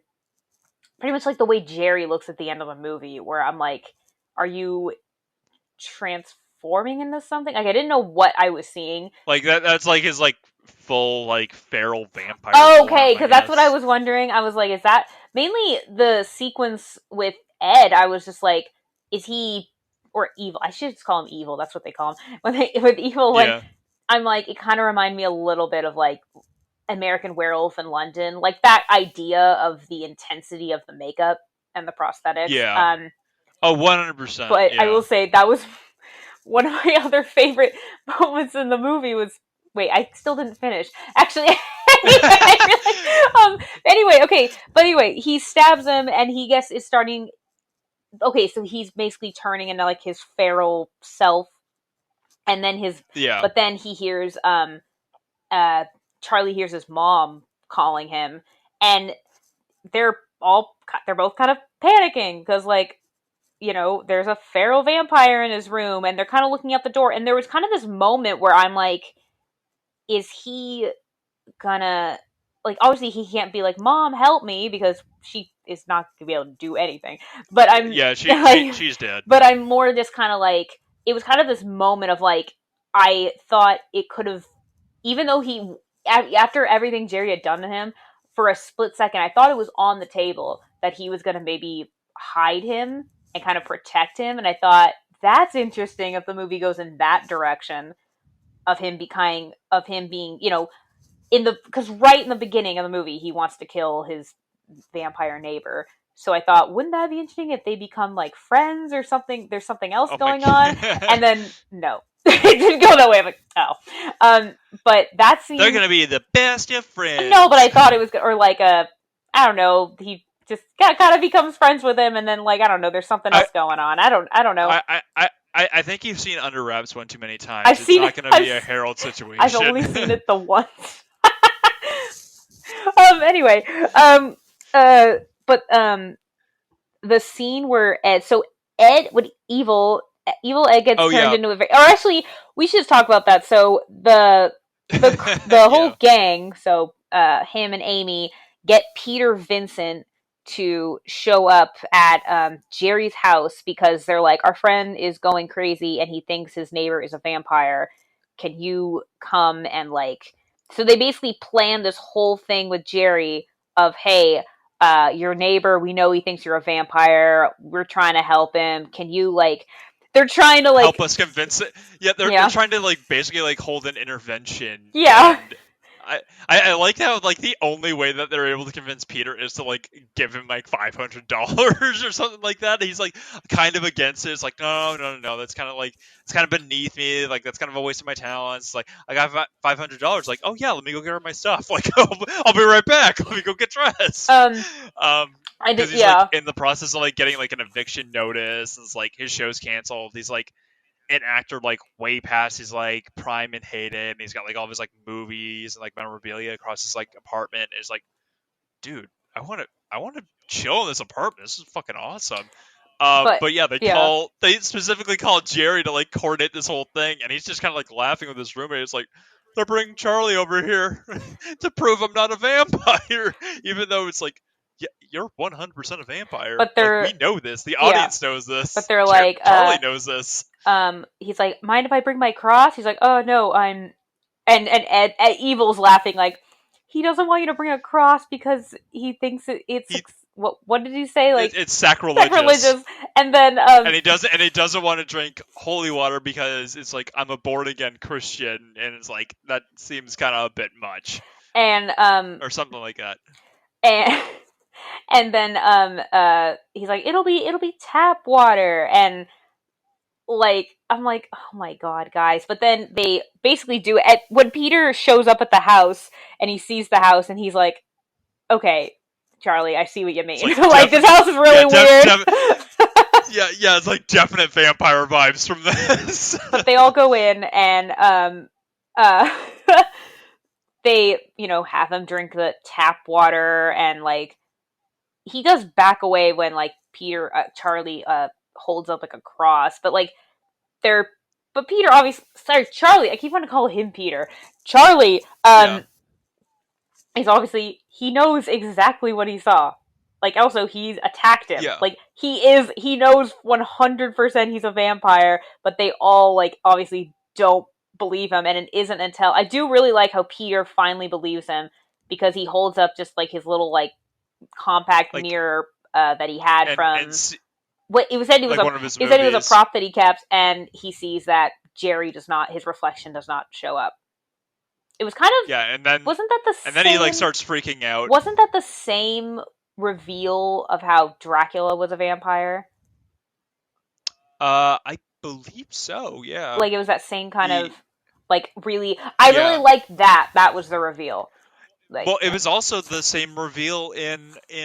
pretty much like the way Jerry looks at the end of the movie, where I'm like, are you transforming into something? Like I didn't know what I was seeing. Like that's like his like full like feral vampire Oh, okay, form, I because that's what I guess. was wondering. I was like, is that mainly the sequence with Ed? I was just like, is he or evil? I should just call him evil. That's what they call him when they with evil. When Yeah. I'm like, it kind of reminded me a little bit of like American Werewolf in London, like that idea of the intensity of the makeup and the prosthetics. Yeah. Oh, 100%. But I Yeah. will say that was one of my other favorite moments in the movie was, wait, I still didn't finish. Actually, anyway, okay. But anyway, he stabs him and he gets is starting, okay, so he's basically turning into like his feral self, and then his Yeah. but then he hears uh Charlie hears his mom calling him, and they're they're both kind of panicking because like, there's a feral vampire in his room, and they're kind of looking out the door. And there was kind of this moment where I'm like, is he gonna, like, obviously he can't be like, Mom, help me, because she is not gonna be able to do anything. But I'm Yeah, like, she's dead. but I'm more just kind of like, it was kind of this moment of like, I thought it could have, even though he, after everything Jerry had done to him, for a split second, I thought it was on the table that he was gonna maybe hide him and kind of protect him, and I thought that's interesting if the movie goes in that direction of him becoming, of him being, in the, because right in the beginning of the movie he wants to kill his vampire neighbor. So I thought, wouldn't that be interesting if they become like friends or something? There's something else Oh my going on, and god. then no, it didn't go that way. I'm like, oh, but that They're scene, gonna be the best of no, but I friends. thought it was, or like a, I don't know, he just kind of becomes friends with him, and then like, I don't know, there's something I else going on. I don't know. I think you've seen Under Wraps one too many I've times. It's seen it. not gonna be a Harold I've situation. only seen it the once. Anyway, uh, but the scene where Ed, so Ed, when evil Ed gets Oh turned yeah. into a, or actually, we should just talk about that. So the whole Yeah. gang, so him and Amy get Peter Vincent to show up at Jerry's house because they're like, our friend is going crazy and he thinks his neighbor is a vampire. Can you come and like? So they basically plan this whole thing with Jerry of, hey, your neighbor, we know he thinks you're a vampire. We're trying to help him. Can you like? They're trying to Help like, us convince it. Yeah, they're yeah, trying to like basically like hold an intervention, yeah. and I like how like the only way that they're able to convince Peter is to like give him like $500 or something like that. He's like kind of against it. It's like no. That's kind of like it's kind of beneath me. Like that's kind of a waste of my talents. Like I got $500. Like oh yeah, let me go get her my stuff. Like I'll be right back. Let me go get dressed. Um, Um, I did, because he's like yeah. in the process of like getting like an eviction notice. It's like his show's canceled. He's like an actor like way past his like prime and heyday, and he's got like all of his like movies and like memorabilia across his like apartment. And it's like, dude, I want to chill in this apartment. This is fucking awesome. But But yeah, yeah, they specifically call Jerry to like coordinate this whole thing, and he's just kind of like laughing with his roommate. It's like they're bringing Charlie over here to prove I'm not a vampire, even though it's like, yeah, you're 100% a vampire. but Like they're, we know this. The yeah, audience knows but this. they're like, Charlie knows this. he's like, mind if I bring my cross? He's like, oh no, I'm, and Ed Evil's laughing like, he doesn't want you to bring a cross because he thinks it's He what did he say, like it's sacrilegious. sacrilegious, and then And he doesn't want to drink holy water because it's like I'm a born again Christian, and it's like that seems kind of a bit much and or something like that. and and then he's like, it'll be tap water, and like, I'm like, oh my god, guys. But then they basically do it when Peter shows up at the house and he sees the house and he's like, okay, Charlie, I see what you It's mean. like Like, this house is yeah, really weird. yeah, it's like definite vampire vibes from this. But they all go in and uh they, have him drink the tap water, and like, he does back away when like Charlie holds up like a cross, but like, they're but Peter, obviously, sorry, Charlie, I keep wanting to call him Peter. Charlie, Yeah, is obviously, he knows exactly what he saw. Like, also, he's attacked him. yeah, Like, he knows 100% he's a vampire, but they all, like, obviously don't believe him, and it isn't until, I do really like how Peter finally believes him, because he holds up just, like, his little, like, compact like mirror, that he had and from, what it was said, like one of his he said it was a movies. prop that he kept, and he sees that Jerry does not, his reflection does not show up. It was kind of, Yeah, wasn't that the and then he like same? starts freaking out. Wasn't that the same reveal of how Dracula was a vampire? I believe so. Yeah. Like, it was that same kind of, He like, really, I really yeah. liked that. That was the reveal. Like, Well, it was also the same reveal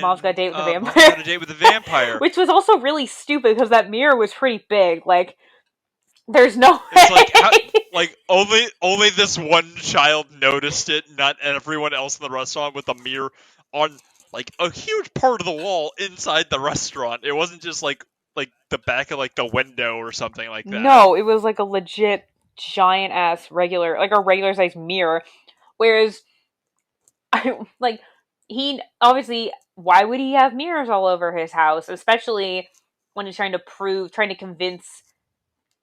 Mom's Got a Date with a Mom's Vampire, Got a Date with a Vampire. which was also really stupid because that mirror was pretty big. Like, there's no It's like how, way. like only this one child noticed it, not everyone else in the restaurant with a mirror on like a huge part of the wall inside the restaurant. It wasn't just like the back of like the window or something like that. No, it was like a legit. giant ass regular, like a regular sized mirror. Whereas, I like he obviously, why would he have mirrors all over his house, especially when he's trying to convince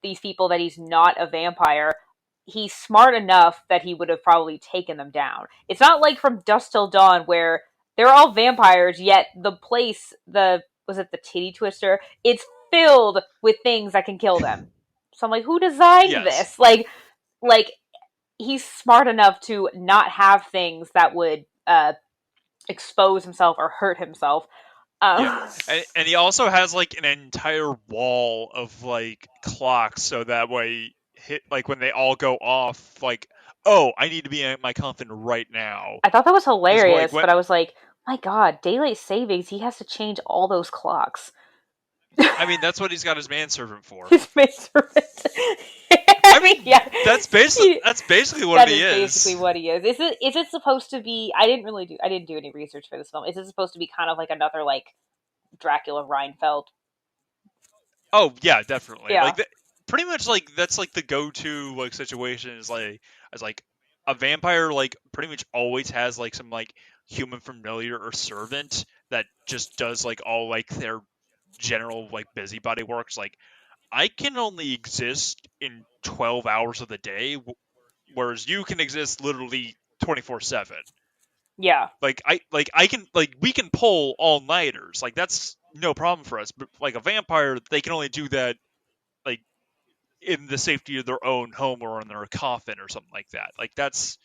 these people that he's not a vampire. He's smart enough that he would have probably taken them down. It's not like from Dusk Till Dawn where they're all vampires, yet the place, the was it the titty twister? It's filled with things that can kill them. So I'm like, who designed Yes. this? Like he's smart enough to not have things that would expose himself or hurt himself. Yeah, Um, and he also has like an entire wall of like clocks, so that way, hit like when they all go off, like, oh, I need to be at my coffin right now. I thought that was Because like hilarious, what but I was like, my god, daylight savings, he has to change all those clocks. I mean, that's what he's got his manservant for. His measurement. I mean, Yeah. that's basically what That he is basically is. what he is. Is it supposed to be I didn't do any research for this film. Is it supposed to be kind of like another like Dracula Reinfeld? Oh yeah, definitely. Yeah. Pretty much like that's like the go-to like situation is like as like a vampire like pretty much always has like some like human familiar or servant that just does like all like their general like busybody works. Like I can only exist in 12 hours of the day, whereas you can exist literally 24/7. Yeah. Like I can like we can pull all nighters. Like that's no problem for us. But like a vampire, they can only do that like in the safety of their own home or in their coffin or something like that. Like that's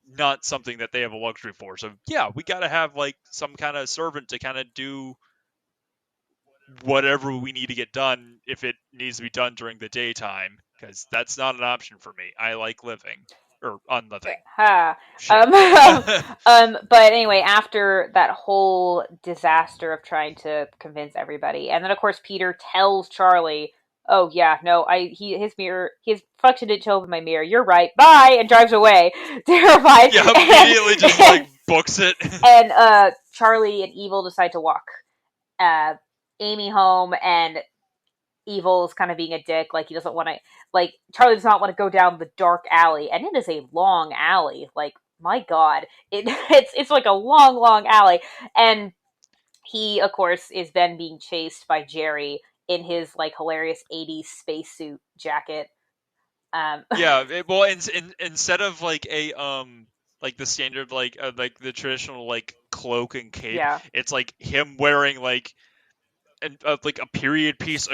not something that they have a luxury for. So yeah, we got to have like some kind of servant to kind of do whatever we need to get done if it needs to be done during the daytime because that's not an option for me. I like living or unliving. Ha. Shit. But anyway, after that whole disaster of trying to convince everybody, and then of course Peter tells Charlie, "Oh yeah, no, his mirror, his reflection didn't show up in my mirror. You're right. Bye," and drives away, terrified. Yeah, immediately just like books it. And Charlie and Evil decide to walk uh, Amy home, and Evil's kind of being a dick. Like he doesn't want to. Like Charlie does not want to go down the dark alley, and it is a long alley. Like my god, it's like a long alley, and he of course is then being chased by Jerry in his like hilarious '80s spacesuit jacket. Um, Yeah, well, instead of like a like the standard like the traditional like cloak and cape, yeah, it's like him wearing like a period piece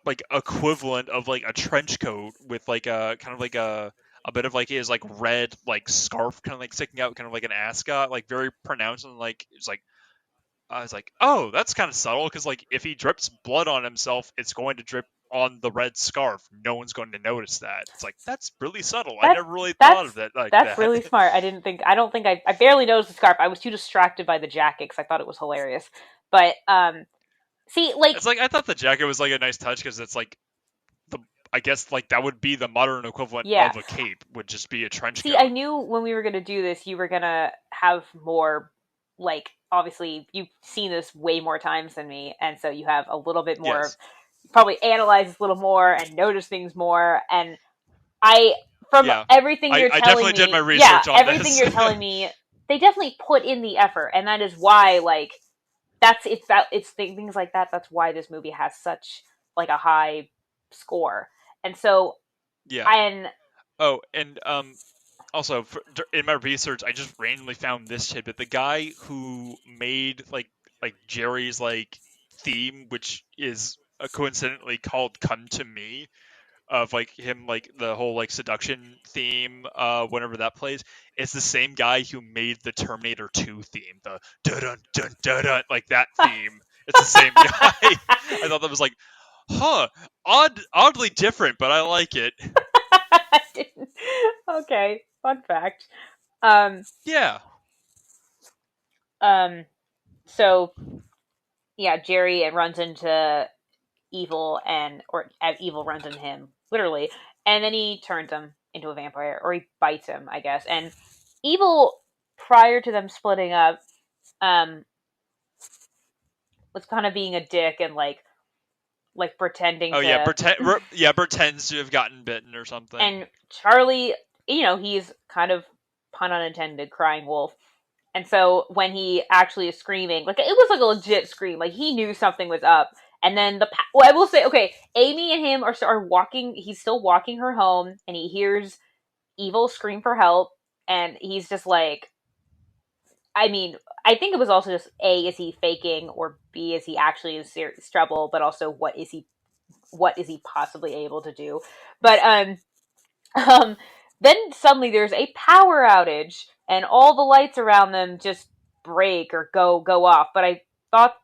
like equivalent of like a trench coat with like a kind of like a bit of like his like red like scarf kind of like sticking out, kind of like an ascot, like very pronounced, and like it's like I was like, oh, that's kind of subtle because like if he drips blood on himself, it's going to drip on the red scarf. No one's going to notice that. It's like that's really subtle. I that's never really thought of that's it like that's that. really smart. I don't think I barely noticed the scarf. I was too distracted by the jacket because I thought it was hilarious. But see, like It's like I thought the jacket was like a nice touch because it's like the I guess like that would be the modern equivalent yeah. of a cape would just be a trench See, I coat. knew when we were going to do this, you were going to have more, like, obviously, you've seen this way more times than me, and so you have a little bit more, Yes. probably analyze this a little more and notice things more. And I, from Yeah. everything you're I telling definitely did my me, yeah, research on everything this. you're telling me, they definitely put in the effort, and that is why, like, it's things like that. That's why this movie has such, like, a high score. And so, Yeah. and Oh, and also in my research, I just randomly found this tidbit. The guy who made like Jerry's like theme, which is coincidentally called "Come to Me," of like him like the whole like seduction theme whenever that plays, it's the same guy who made the Terminator 2 theme, the dun dun dun dun dun, like that theme. It's the same guy. I thought that was like, huh, oddly different, but I like it. I didn't. Okay, fun fact. Um, Yeah. um, so yeah, Jerry runs into Evil, and or Evil runs into him literally, and then he turns him into a vampire, or he bites him, I guess. And Evil, prior to them splitting up, um, was kind of being a dick and like like pretending Oh yeah, to. pretends to have gotten bitten or something. And Charlie, he's kind of, pun unintended, crying wolf. And so when he actually is screaming, like it was like a legit scream, like he knew something was up. And then I will say, okay, Amy and him are walking. He's still walking her home, and he hears Evil scream for help, and he's just like, I mean, I think it was also just A, is he faking, or B, is he actually in serious trouble? But also, what is he possibly able to do? But um, then suddenly there's a power outage, and all the lights around them just break or go off. But thought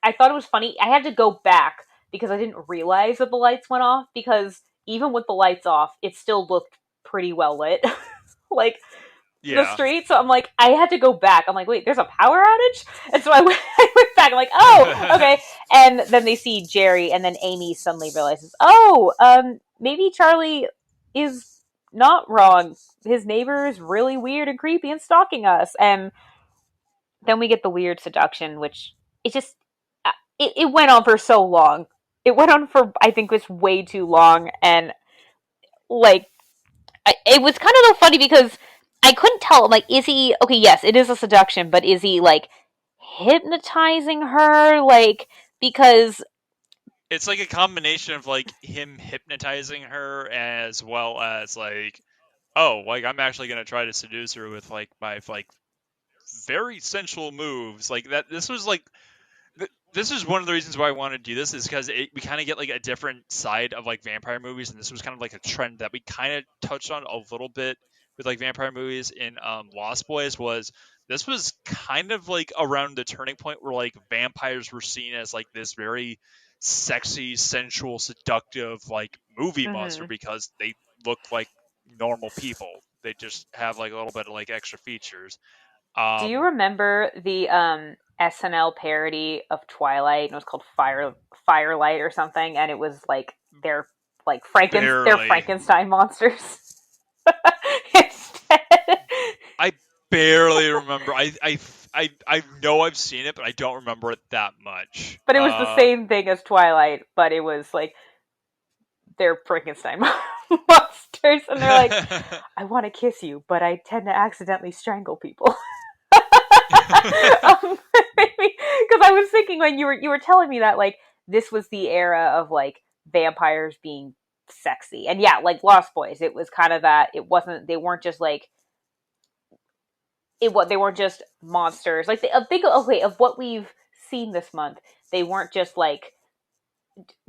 I thought it was funny. I had to go back because I didn't realize that the lights went off. Because even with the lights off, it still looked pretty well lit. Like the Yeah. street. So I'm like, I had to go back. I'm like, wait, there's a power outage? And so I went back. I'm like, oh, okay. And then they see Jerry, and then Amy suddenly realizes, oh, maybe Charlie is not wrong. His neighbor is really weird and creepy and stalking us. And then we get the weird seduction, which it just, it went on for so long. It went on for, I think, was way too long. And like, it was kind of funny because I couldn't tell. Like, is he okay? Yes, it is a seduction, but is he like hypnotizing her? Like, because It's like a combination of like him hypnotizing her as well as like, oh, like I'm actually gonna try to seduce her with like my like very sensual moves. Like that. This was like this is one of the reasons why I want to do this is because we kind of get like a different side of like vampire movies, and this was kind of like a trend that we kind of touched on a little bit with like vampire movies in Lost Boys. Was this was kind of like around the turning point where like vampires were seen as like this very sexy, sensual, seductive like movie monster mhm. because they look like normal people. They just have like a little bit of like extra features. Do you Um, remember the SNL parody of Twilight? It was called Firelight or something, and it was like they're Barely. Frankenstein monsters. Instead. I barely remember. I know I've seen it, but I don't remember it that much. But it was the same thing as Twilight, but it was like they're Frankenstein monsters, and they're like, I want to kiss you, but I tend to accidentally strangle people. Because I was thinking when you were telling me that like this was the era of like vampires being sexy, and yeah, like Lost Boys, it was kind of that. It wasn't. They weren't just like it. What they weren't just monsters. Like a big okay of what we've seen this month. They weren't just like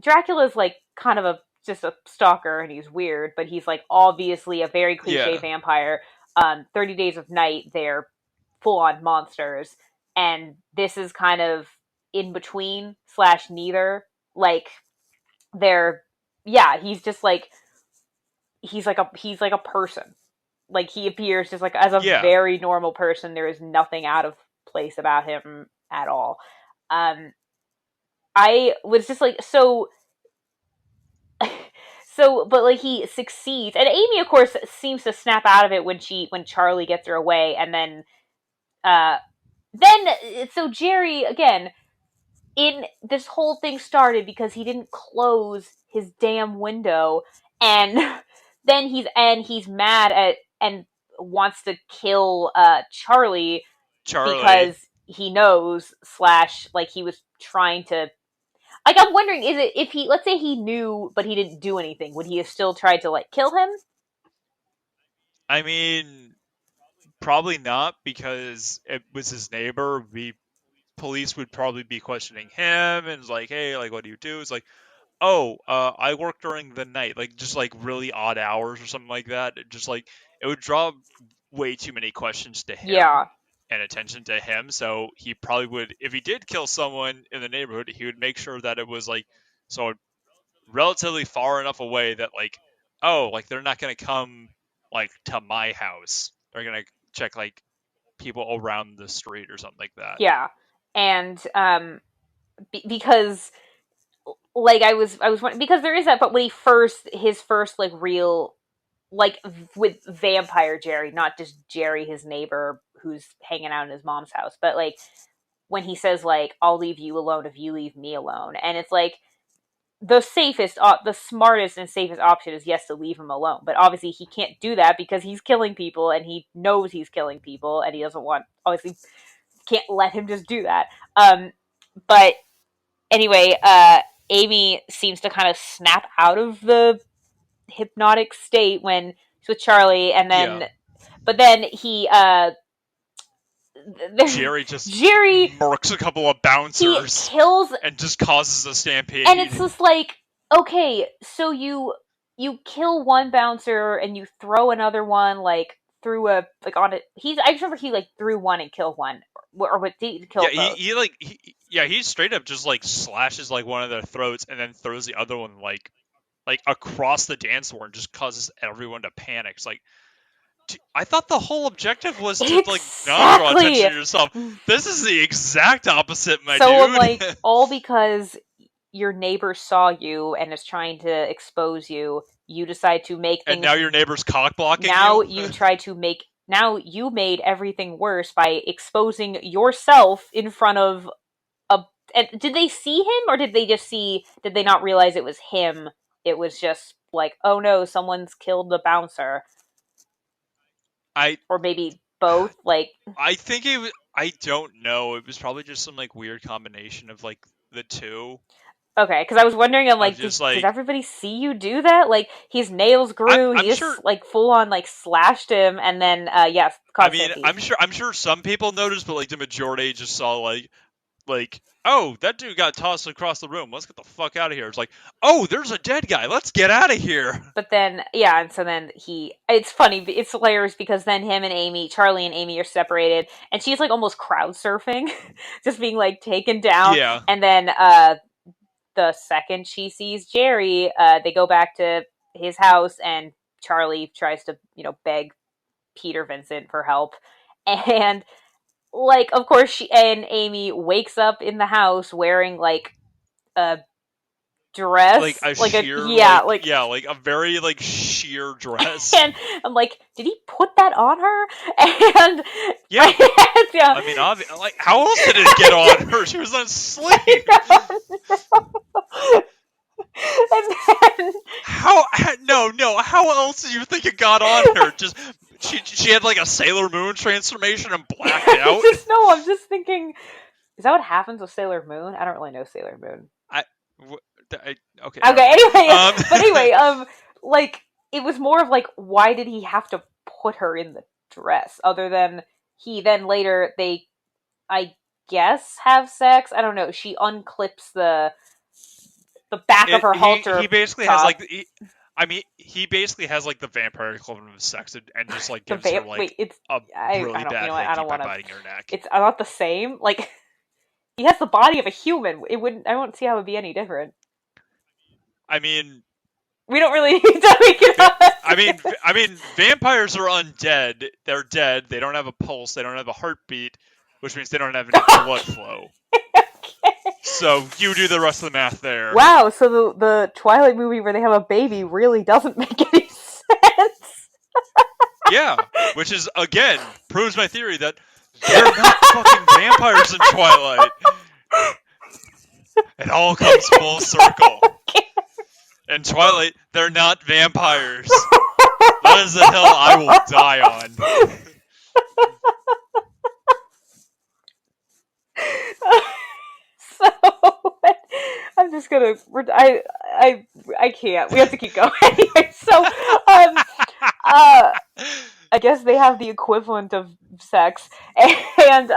Dracula's like kind of a just a stalker and he's weird, but he's like obviously a very cliche yeah, vampire. 30 Days of Night, they're full on monsters, and this is kind of in between slash neither. Like they're yeah, he's like a person. Like he appears just like as a yeah. very normal person. There is nothing out of place about him at all. Um, I was just like so but like he succeeds, and Amy of course seems to snap out of it when Charlie gets her away, and uh so Jerry again in this whole thing started because he didn't close his damn window, and he's mad at and wants to kill Charlie Charlie. because he knows slash like he was trying to like I'm wondering is it if he let's say he knew but he didn't do anything, would he have still tried to like kill him? I mean, probably not because it was his neighbor. We police would probably be questioning him and it's like, hey, like, what do you do? It's like, oh, I work during the night, like just like really odd hours or something like that. Just like it would draw way too many questions to him Yeah. and attention to him. So he probably would, if he did kill someone in the neighborhood, he would make sure that it was like so relatively far enough away that like, oh, like they're not gonna come like to my house. They're gonna check like people around the street or something like that. Yeah. And because like I was wondering because there is that but when he first his first like real like with vampire Jerry, not just Jerry his neighbor who's hanging out in his mom's house, but like when he says like I'll leave you alone if you leave me alone, and it's like the smartest and safest option is yes to leave him alone. But obviously he can't do that because he's killing people and he knows he's killing people and he doesn't want obviously can't let him just do that. But anyway, Amy seems to kind of snap out of the hypnotic state when she's with Charlie, and Yeah. then but then he Jerry just Jerry murks a couple of he bouncers kills, and just causes a stampede. and it's just like, okay, so you kill one bouncer and you throw another one like through a like on it. I just remember he like threw one and killed one, or what did he kill Yeah, both? he straight up just like slashes like one of their throats and then throws the other one like across the dance floor and just causes everyone to panic. It's like, I thought the whole objective was to like not draw Exactly. attention to yourself. This is the exact opposite, my So dude. like all because your neighbor saw you and is trying to expose you, you decide to make things. And now your neighbor's cock blocking Now you. you try to make. Now you made everything worse by exposing yourself in front of a. And did they see him, or did they just see? Did they not realize it was him? It was just like, oh no, someone's killed the bouncer, I or maybe both. Like, I think it was. I don't know. It was probably just some like weird combination of like the two. okay, because I was wondering, I'm Of like, just did like everybody see you do that? Like, his nails grew, he I'm just sure. like full on like slashed him, and then yes, I mean, constantly. I'm sure some people noticed, but like the majority just saw like, oh, that dude got tossed across the room. Let's get the fuck out of here. It's like, oh, there's a dead guy. Let's get out of here. But then yeah, and so then it's funny, it's hilarious because then him and Amy, Charlie and Amy are separated, and she's like almost crowd surfing, just being like taken down, Yeah. and then the second she sees Jerry, they go back to his house, and Charlie tries to beg Peter Vincent for help, and like of course she and Amy wakes up in the house wearing like a Like dress, a like a sheer, yeah, like, like. yeah, like a very, like, sheer dress. And I'm like, did he put that on her? And Yeah. yeah. I mean, like, how else did it get on her? She was asleep. And then How? No. How else do you think it got on her? Just she had like a Sailor Moon transformation and blacked out. I'm just thinking, is that what happens with Sailor Moon? I don't really know Sailor Moon. Okay. Okay, anyway, but Um, anyway, like it was more of like, why did he have to put her in the dress? Other than he then later they, I guess, have sex. I don't know. She unclips the back of her halter. he basically top. has like he basically has like the vampire equivalent of sex and just like gives her like Wait, it's a really I don't, bad I hickey don't by want to. biting her neck. It's not the same. Like he has the body of a human. It wouldn't. I don't see how it would be any different. I mean, We don't really need to make it up. I mean, vampires are undead. They're dead. They don't have a pulse. They don't have a heartbeat, which means they don't have any blood flow. Okay. So you do the rest of the math there. Wow. So the Twilight movie where they have a baby really doesn't make any sense. Yeah, which is again proves my theory that they're not fucking vampires in Twilight. It all comes full circle. Okay. In Twilight, they're not vampires. That is the hill I will die on. So I'm just gonna. I can't. We have to keep going. Anyway, so I guess they have the equivalent of sex, and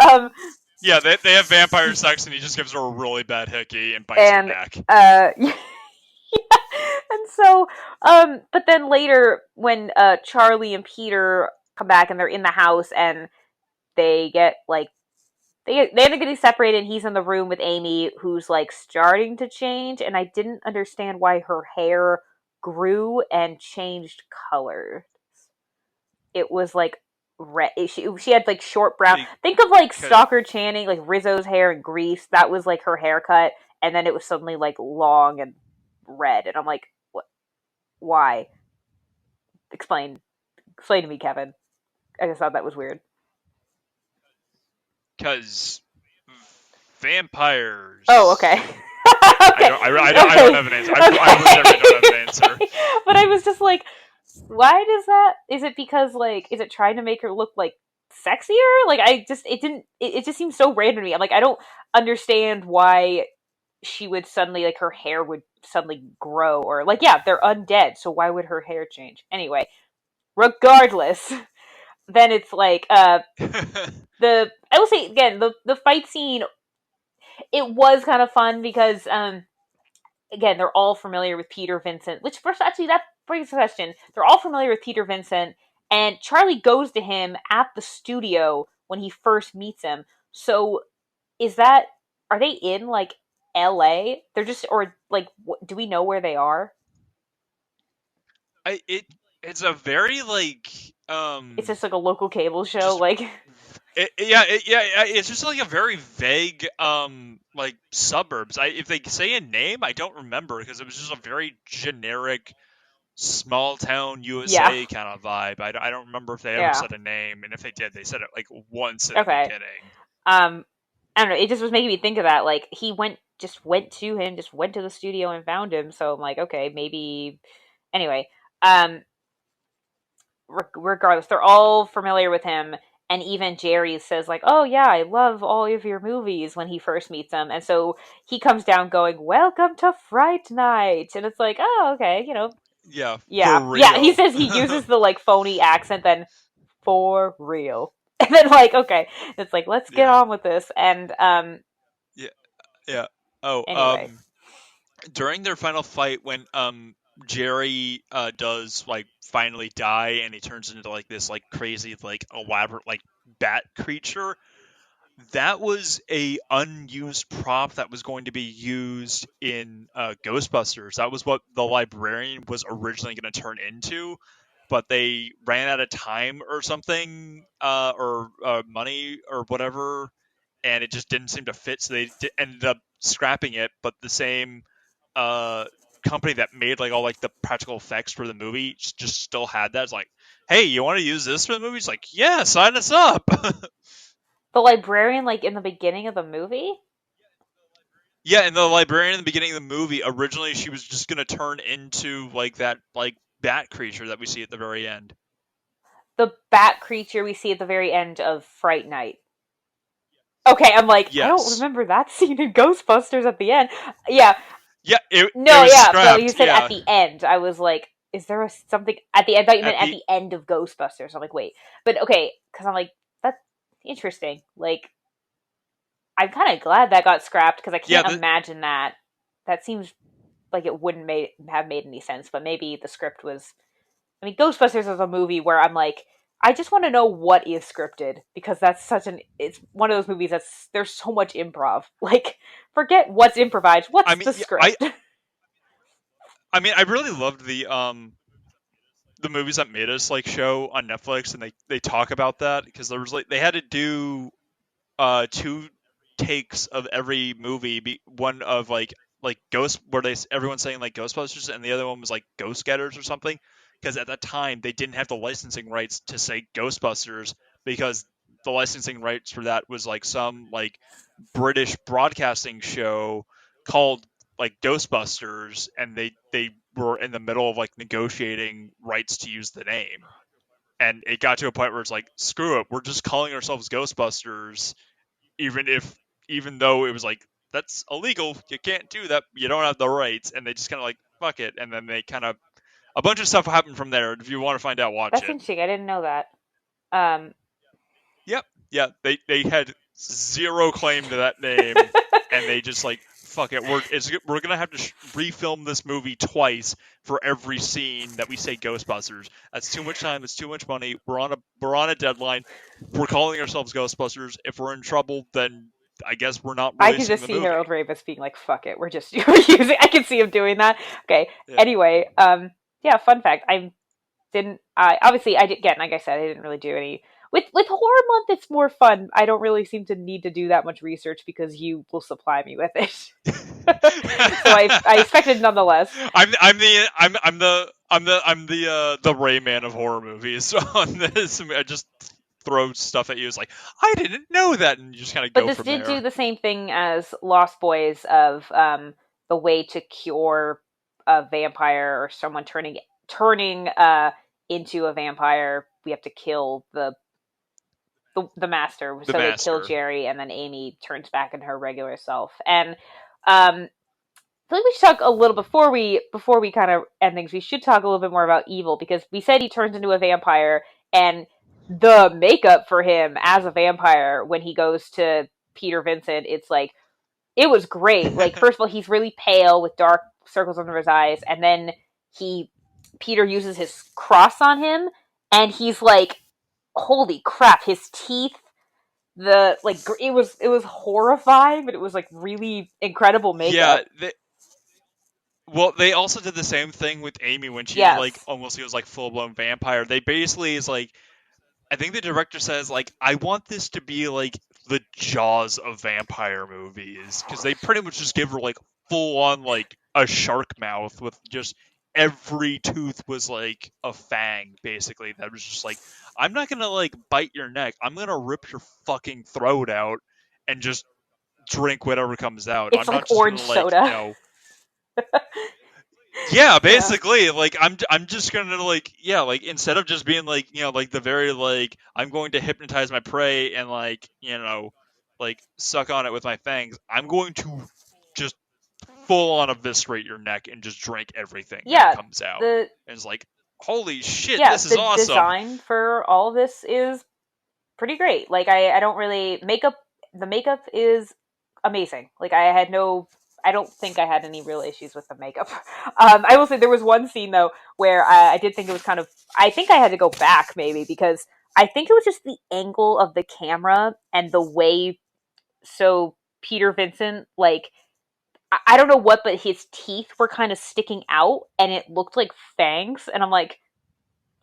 Yeah, they have vampire sex, and he just gives her a really bad hickey and bites her neck. yeah. And so but then later when Charlie and Peter come back and they're in the house and they get like they end up getting separated and he's in the room with Amy who's like starting to change, and I didn't understand why her hair grew and changed colors. It was like red. She had like short brown. Think of like Stalker Channing, like Rizzo's hair in Grease. That was like her haircut, and then it was suddenly like long and red, and I'm like, what? Why? Explain to me, Kevin. I just thought that was weird. Because vampires. Oh, okay. I don't have an answer. I legitimately don't have an answer. Okay. But I was just like, why does that? Is it because like, is it trying to make her look like sexier? Like, I just it didn't. It just seems so random to me. I'm like, I don't understand why she would suddenly like her hair would suddenly grow or like yeah they're undead so why would her hair change anyway regardless then it's like the I will say again the fight scene it was kind of fun because again they're all familiar with Peter Vincent which first actually that brings a question they're all familiar with Peter Vincent and Charlie goes to him at the studio when he first meets him so is that are they in like LA they're just or like do we know where they are I it it's a very it's just like a local cable show just like it's just like a very vague like suburbs. If they say a name, I don't remember because it was just a very generic small town yeah USA kind of vibe. I don't remember if they ever yeah said a name, and if they did, they said it like once in the okay beginning. um I don't know it just was making me think of that like he went to him just went to the studio and found him so I'm like okay maybe anyway um regardless they're all familiar with him and even Jerry says like oh yeah I love all of your movies when he first meets him and so he comes down going welcome to Fright Night and it's like oh okay Yeah, for yeah he real. says he uses the like phony accent then for real and then like okay it's like let's get Yeah, on with this and yeah, yeah. Oh, anyway during their final fight when Jerry does like finally die and he turns into like this like crazy like elaborate like bat creature. That was a unused prop that was going to be used in Ghostbusters. That was what the librarian was originally going to turn into, but they ran out of time or something, or money or whatever, and it just didn't seem to fit. So they ended up scrapping it. But the same uh, company that made like all like the practical effects for the movie just still had that. It's like, hey, you want to use this for the movie? It's like, yeah, sign us up. the librarian like in the beginning of the movie Yeah, and the librarian in the beginning of the movie, originally she was just gonna turn into like that like bat creature that we see at the very end. the bat creature we see at the very end of Fright Night okay I'm like I don't Yes. remember that scene in Ghostbusters at the end yeah Yeah, it no was yeah but you scrapped. said at Yeah. the end I was like is there something at the end I thought you At meant at the the end of Ghostbusters I'm like wait but okay because I'm like that's interesting like I'm kind of glad that got scrapped because I yeah, can't imagine that. That seems like it wouldn't have made any sense. But maybe the script was. I mean, Ghostbusters is a movie where I'm like, I just want to know what is scripted because that's such an. It's one of those movies that's there's so much improv. Like, forget what's improvised. I What's mean the yeah, script? I mean I really loved the movies that made us like show on Netflix, and they talk about that because there was like they had to do two takes of every movie. One of like Ghost, where everyone's saying like Ghostbusters, and the other one was like Ghost Getters or something. Because at that time they didn't have the licensing rights to say Ghostbusters because the licensing rights for that was like some like British broadcasting show called like Ghostbusters, and they were in the middle of like negotiating rights to use the name. And it got to a point where it's like, screw it, we're just calling ourselves Ghostbusters, even if even though it was like that's illegal, you can't do that, you don't have the rights, and they just kind of like fuck it, and then they kind of a bunch of stuff happened from there. If you want to find out, watch That's it. interesting. I didn't know that. Um, Yep, yeah, they had zero claim to that name, and they just like fuck it, we're gonna have to refilm this movie twice for every scene that we say Ghostbusters. That's too much time. It's too much money. We're on a deadline. We're calling ourselves Ghostbusters. If we're in trouble, then I guess we're not I can releasing just the see movie. Harold Ramis being like, "Fuck it, we're just we're using." I can see him doing that. Okay. Yeah. Anyway, yeah. Fun fact: I didn't. I obviously I did again. Like I said, I didn't really do any with horror month. It's more fun. I don't really seem to need to do that much research because you will supply me with it. So I expected nonetheless. I'm the Rayman of horror movies on this. I just throw stuff at you. It's like I didn't know that, and you just kind of But go this from did do there. the same thing as Lost Boys of the way to cure a vampire or someone turning into a vampire, we have to kill the master. The So they kill master. Jerry, and then Amy turns back into her regular self. And I feel like we should talk a little before we kind of end things. We should talk a little bit more about Evil, because we said he turns into a vampire, and the makeup for him as a vampire when he goes to Peter Vincent, it's like it was great. Like, first of all, he's really pale with dark circles under his eyes, and then he Peter uses his cross on him, and he's like, holy crap, his teeth, the like it was horrifying, but it was like really incredible Yeah, makeup. well, they also did the same thing with Amy when she like Yes. almost feels like full blown vampire. They basically is like, I think the director says like, I want this to be like the Jaws of vampire movies, because they pretty much just give her like full on like a shark mouth with just every tooth was like a fang, basically. That was just like, I'm not gonna like bite your neck. I'm gonna rip your fucking throat out and just drink whatever comes out. It's I'm like not just orange gonna like, soda. yeah, Yeah. basically, like I'm just gonna like, yeah, like instead of just being like, like the very like, I'm going to hypnotize my prey and like, like suck on it with my fangs, I'm going to just full on eviscerate your neck and just drink everything that Yeah. comes out. The And it's like, holy shit, yeah, this is the awesome. design for all of this is pretty great. Like, I don't really makeup the makeup is amazing. Like, I don't think I had any real issues with the makeup. I will say there was one scene though where I did think it was kind of, I think I had to go back maybe, because I think it was just the angle of the camera and the way, so Peter Vincent, like, I don't know what, but his teeth were kind of sticking out and it looked like fangs, and I'm like,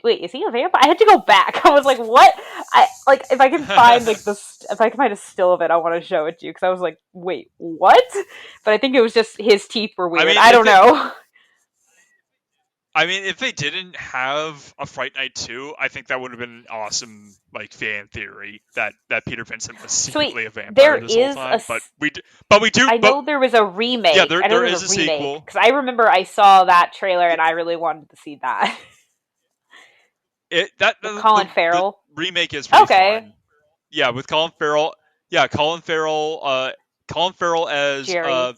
wait, is he a vampire? I had to go back. I was like, what? I like, if I can find like this, if I can find a still of it, I want to show it to you, because I was like, wait, what? But I think it was just his teeth were I weird. mean, I don't know. if they didn't have a Fright Night 2, I think that would have been an awesome like fan theory that Peter Vincent was So wait, secretly a vampire there this whole is time. But we do, I but know there was a yeah, remake. I know there there's is a a remake sequel. because I remember I saw that trailer and I really wanted to see that It that with Colin the Farrell. remake is pretty Okay, fun. Yeah, with Colin Farrell. Yeah, Colin Farrell as Jerry.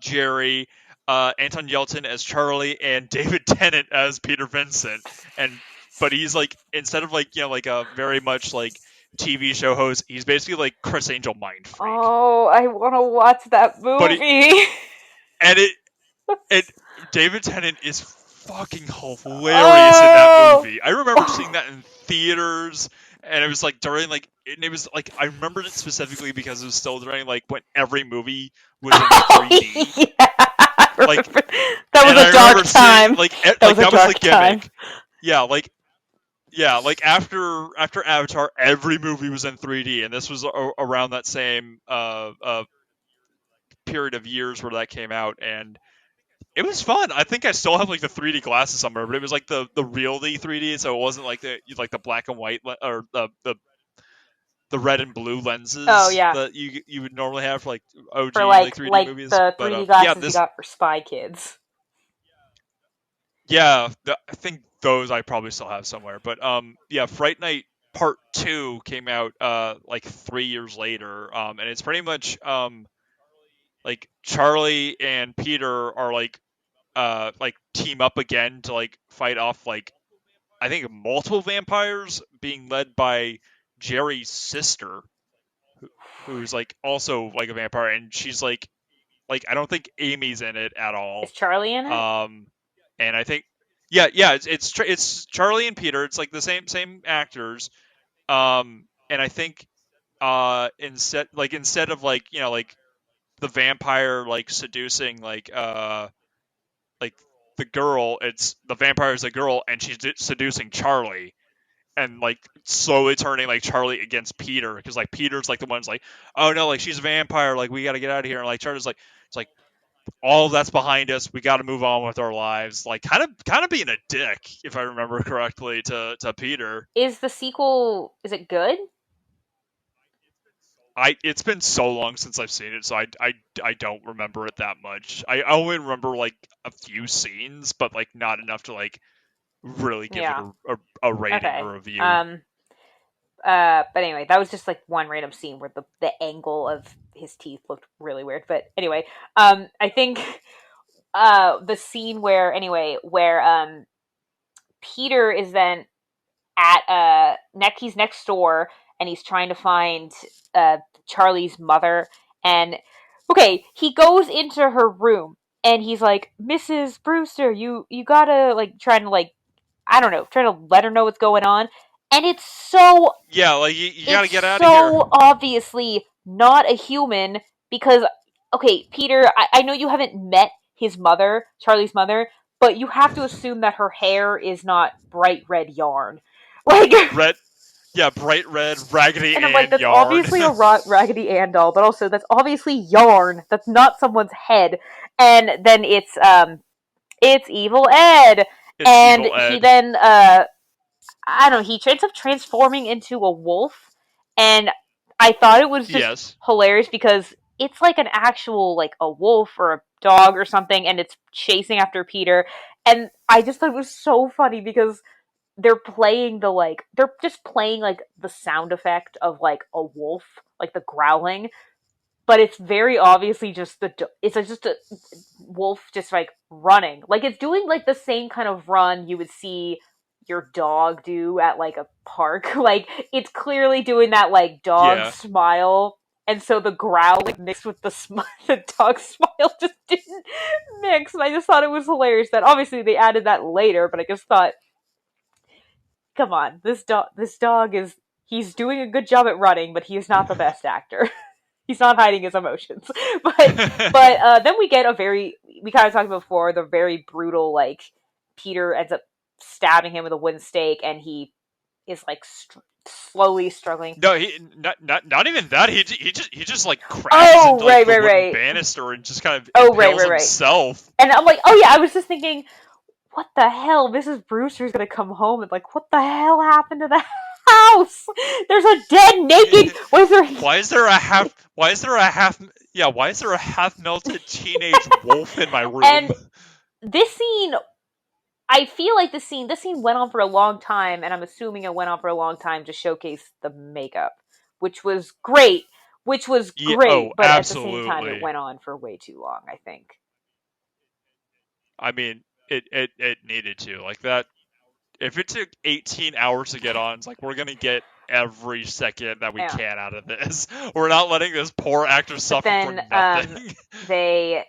Jerry, Anton Yelchin as Charlie, and David Tennant as Peter Vincent. And but he's like, instead of like, like a very much like TV show host, he's basically like Chris Angel mind freak. Oh, I want to watch that But it movie. and it David Tennant is fucking hilarious in that Oh. movie. I remember seeing that in theaters, and it was like during like, and it was like, I remembered it specifically because it was still during like when every movie was in Oh, 3D. yeah. I Like, remember. That and was I a dark remember seeing time. like That was a that was the dark time. gimmick. Yeah, like after Avatar, every movie was in 3D, and this was around that same period of years where that came out, and it was fun. I think I still have like the 3D glasses somewhere, but it was like the realty 3D, so it wasn't like the black and white or the red and blue Oh lenses yeah, that you would normally have for like for OG like 3D movies. the But 3D yeah, glasses you this got for Spy Kids. yeah, I think those I probably still have somewhere. But yeah, Fright Night Part 2 came out like 3 years later, and it's pretty much like Charlie and Peter are like team up again to like fight off like, I think, multiple vampires being led by Jerry's sister, who's like also like a vampire, and she's like I don't think Amy's in it at all. Is Charlie in it? Um, and I think yeah, it's Charlie and Peter. It's like the same actors. And I think instead of like, like the vampire like seducing like the girl, it's the vampire is a girl and she's seducing Charlie, and like slowly turning like Charlie against Peter, because like Peter's like the one's like, oh no, like she's a vampire, like we got to get out of here, and like Charlie's like, it's like all of that's behind us, we got to move on with our lives, like kind of being a dick, if I remember correctly, to Peter. Is the sequel? Is it good? it's been so long since I've seen it, so I don't remember it that much. I only remember like a few scenes, but like not enough to like really give it Yeah. a rating Okay. or review. But anyway, that was just like one random scene where the angle of his teeth looked really weird. But anyway, I think the scene where Peter is then at he's next door and he's trying to find uh Charlie's mother, and okay, he goes into her room and he's like, Mrs. Brewster, you gotta like trying to like, I don't know, trying to let her know what's going on. And Yeah, like you gotta it's get out of here. so obviously not a human because okay, Peter, I know you haven't met his mother, Charlie's mother, but you have to assume that her hair is not bright red yarn. Like, Red, yeah, bright red, Raggedy and I'm like, Ann that's yarn. obviously a Raggedy Ann doll, but also that's obviously yarn. That's not someone's head. And then it's Evil Ed, It's and Evil he Ed. then I don't know, he ends up transforming into a wolf, and I thought it was just Yes. hilarious because it's like an actual like a wolf or a dog or something, and it's chasing after Peter, and I just thought it was so funny because they're just playing like the sound effect of like a wolf, like the growling, but it's very obviously just just a wolf just like running, like it's doing like the same kind of run you would see your dog do at like a park. Like it's clearly doing that like dog Yeah. smile, and so the growl like mixed with the dog smile just didn't mix, and I just thought it was hilarious that obviously they added that later, but I just thought, come on, this dog is, he's doing a good job at running, but he is not the best actor. He's not hiding his emotions. But then we get a very, we kind of talked about before, the very brutal like Peter ends up stabbing him with a wooden stake, and he is like slowly struggling. No, he not even that. He just like crashes Oh into like right, the right, wooden right. banister and just kind of Oh right, impales right, right. himself. And I'm like, oh yeah, I was just thinking, what the hell? Mrs. Brewster's gonna come home and like, what the hell happened to the house? There's a dead naked. What is there? Why is there a half? Why is there a half? Yeah, why is there a half melted teenage wolf in my room? And this scene, I feel like this scene went on for a long time, and I'm assuming it went on for a long time to showcase the makeup, which was great, Yeah. Oh, but at the same time, it absolutely. went on for way too long, I think. I mean, it needed to like that. If it took 18 hours to get on, it's like we're gonna get every second that we Yeah. can out of this. We're not letting this poor actor But suffer for then, nothing. they,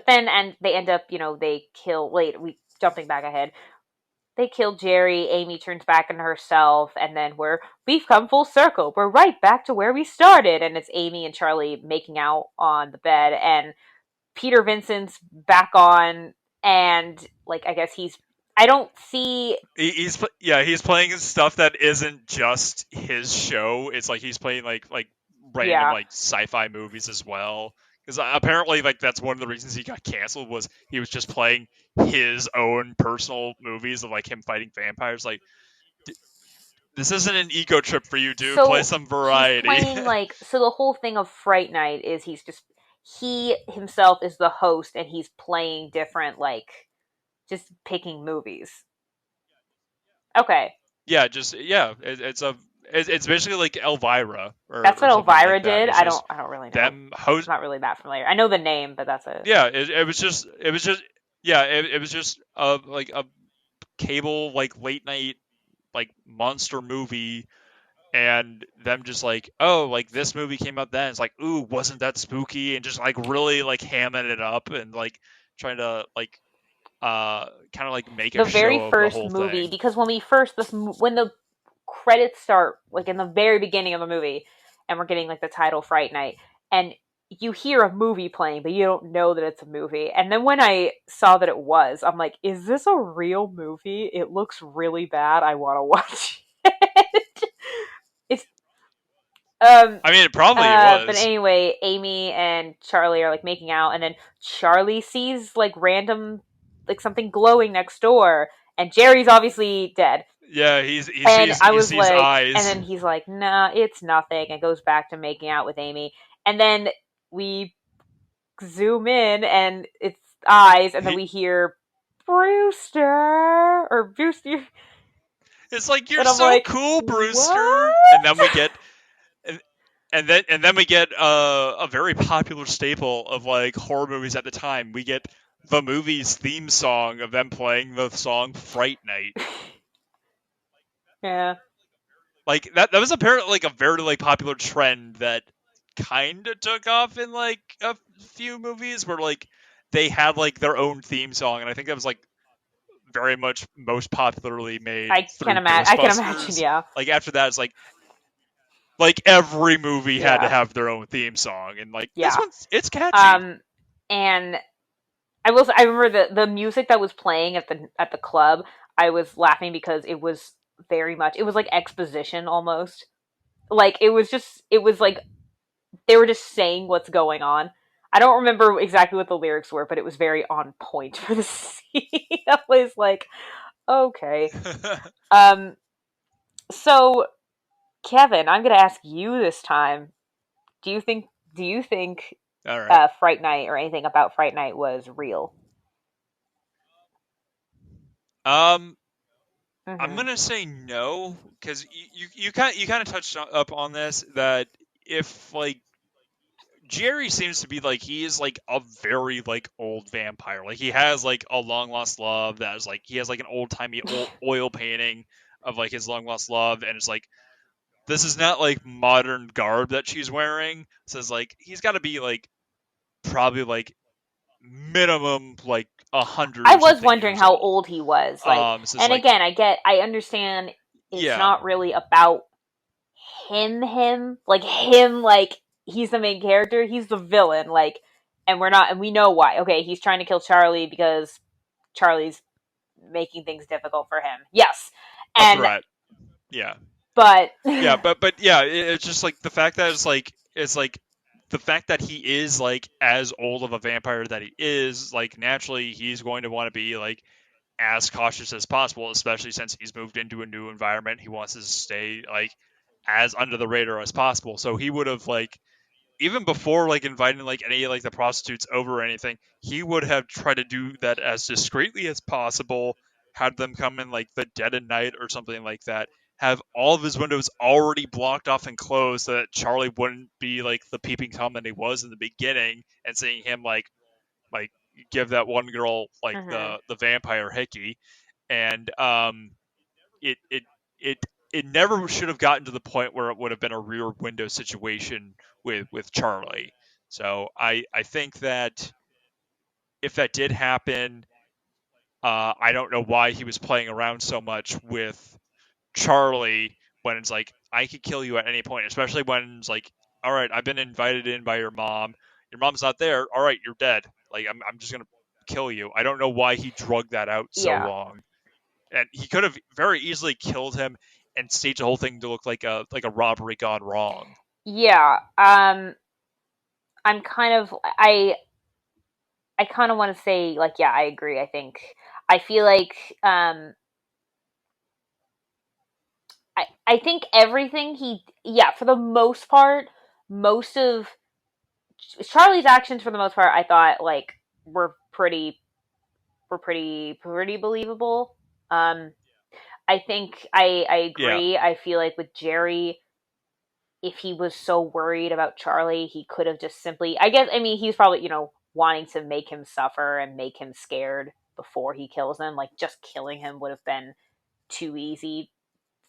and they end up, they kill. Wait, we jumping back ahead. They kill Jerry. Amy turns back into herself, and then we've come full circle. We're right back to where we started, and it's Amy and Charlie making out on the bed, and Peter Vincent's back on, and like I guess he's. I don't see. He's playing stuff that isn't just his show. It's like he's playing like random Yeah, like sci-fi movies as well. Because apparently like that's one of the reasons he got canceled was he was just playing his own personal movies of like him fighting vampires. Like this isn't an ego trip for you, dude. Play so some he's variety. playing like, so the whole thing of Fright Night is he himself is the host, and he's playing different like just picking movies. Okay, Yeah, just yeah. It's basically like Elvira that's or what something Elvira like that. did. It's just I don't really know. them I'm host. not really that familiar. I know the name, but that's it. Yeah, it was just yeah. It was just like a cable like late night like monster movie, and them just like, oh, like this movie came out then. It's like, ooh, wasn't that spooky? And just like really like hamming it up and like trying to like kind of like make a The very show of the first whole movie, thing. because when the credits start, like in the very beginning of the movie, and we're getting like the title Fright Night, and you hear a movie playing, but you don't know that it's a movie. And then when I saw that it was, I'm like, is this a real movie? It looks really bad. I want to watch it. It's um I mean, it probably but was. anyway, Amy and Charlie are like making out, and then Charlie sees like random, like something glowing next door, and Jerry's obviously dead. Yeah, And I he was sees like, and eyes. then he's like, nah, it's nothing, and goes back to making out with Amy. And then we zoom in, and it's eyes, and then He, we hear Brewster or Brewster, it's like you're and I'm so like, cool, Brewster. And what? then we get and, and then we get a very popular staple of like horror movies at the time. We get the movie's theme song of them playing the song Fright Night. Yeah, Like that was apparently like a very like popular trend that kind of took off in like a few movies where like they had like their own theme song, and I think that was like very much most popularly made through I can imagine. Ghostbusters. Yeah, Like after that, it's like every movie had to yeah, have their own theme song, and like this yeah. one's it's catchy. Um, and I remember the music that was playing at the club. I was laughing because it was very much, it was like exposition almost. Like it was like they were just saying what's going on. I don't remember exactly what the lyrics were, but it was very on point for the scene. I was like, okay. Um, so Kevin, I'm gonna ask you this time. Do you think do you think All right. Fright Night or anything about Fright Night was real? Um, I'm Mm-hmm. gonna say no because you kind of touched up on this that if like Jerry seems to be like he is like a very like old vampire. Like he has like a long lost love that is like he has like an old timey oil painting of like his long lost love, and it's like this is not like modern garb that she's wearing. So it's like he's got to be like probably like minimum like 100 I or was something wondering years how old. old he was. Like, So it's and like again, I understand it's yeah, not really about like him, like he's the main character, he's the villain, like, and we're not, and we know why. Okay, he's trying to kill Charlie because Charlie's making things difficult for him. Yes, a and threat. Yeah. but Yeah, but yeah, it's just like the fact that it's like the fact that he is like as old of a vampire that he is, like naturally he's going to want to be like as cautious as possible, especially since he's moved into a new environment. He wants to stay like as under the radar as possible. So he would have like even before like inviting like any like the prostitutes over or anything, he would have tried to do that as discreetly as possible. Had them come in like the dead of night or something like that. Have all of his windows already blocked off and closed so that Charlie wouldn't be like the peeping tom that he was in the beginning, and seeing him like give that one girl like Mhm. the vampire hickey, and it it it it never should have gotten to the point where it would have been a rear window situation with Charlie. So I think that if that did happen, I don't know why he was playing around so much with Charlie when it's like I could kill you at any point, especially when it's like, all right, I've been invited in by your mom. Your mom's not there. All right, you're dead. Like I'm just gonna kill you. I don't know why he drugged that out so Yeah. long, and he could have very easily killed him and staged the whole thing to look like a robbery gone wrong. Yeah. I'm kind of I kind of want to say like, yeah, I agree. I feel like I think everything he, yeah, for the most part, most of Charlie's actions for the most part I thought like were pretty believable. Um I think I Yeah, agree. I feel like with Jerry, if he was so worried about Charlie, he could have just simply, I guess, I mean, he's probably, wanting to make him suffer and make him scared before he kills him. Like, just killing him would have been too easy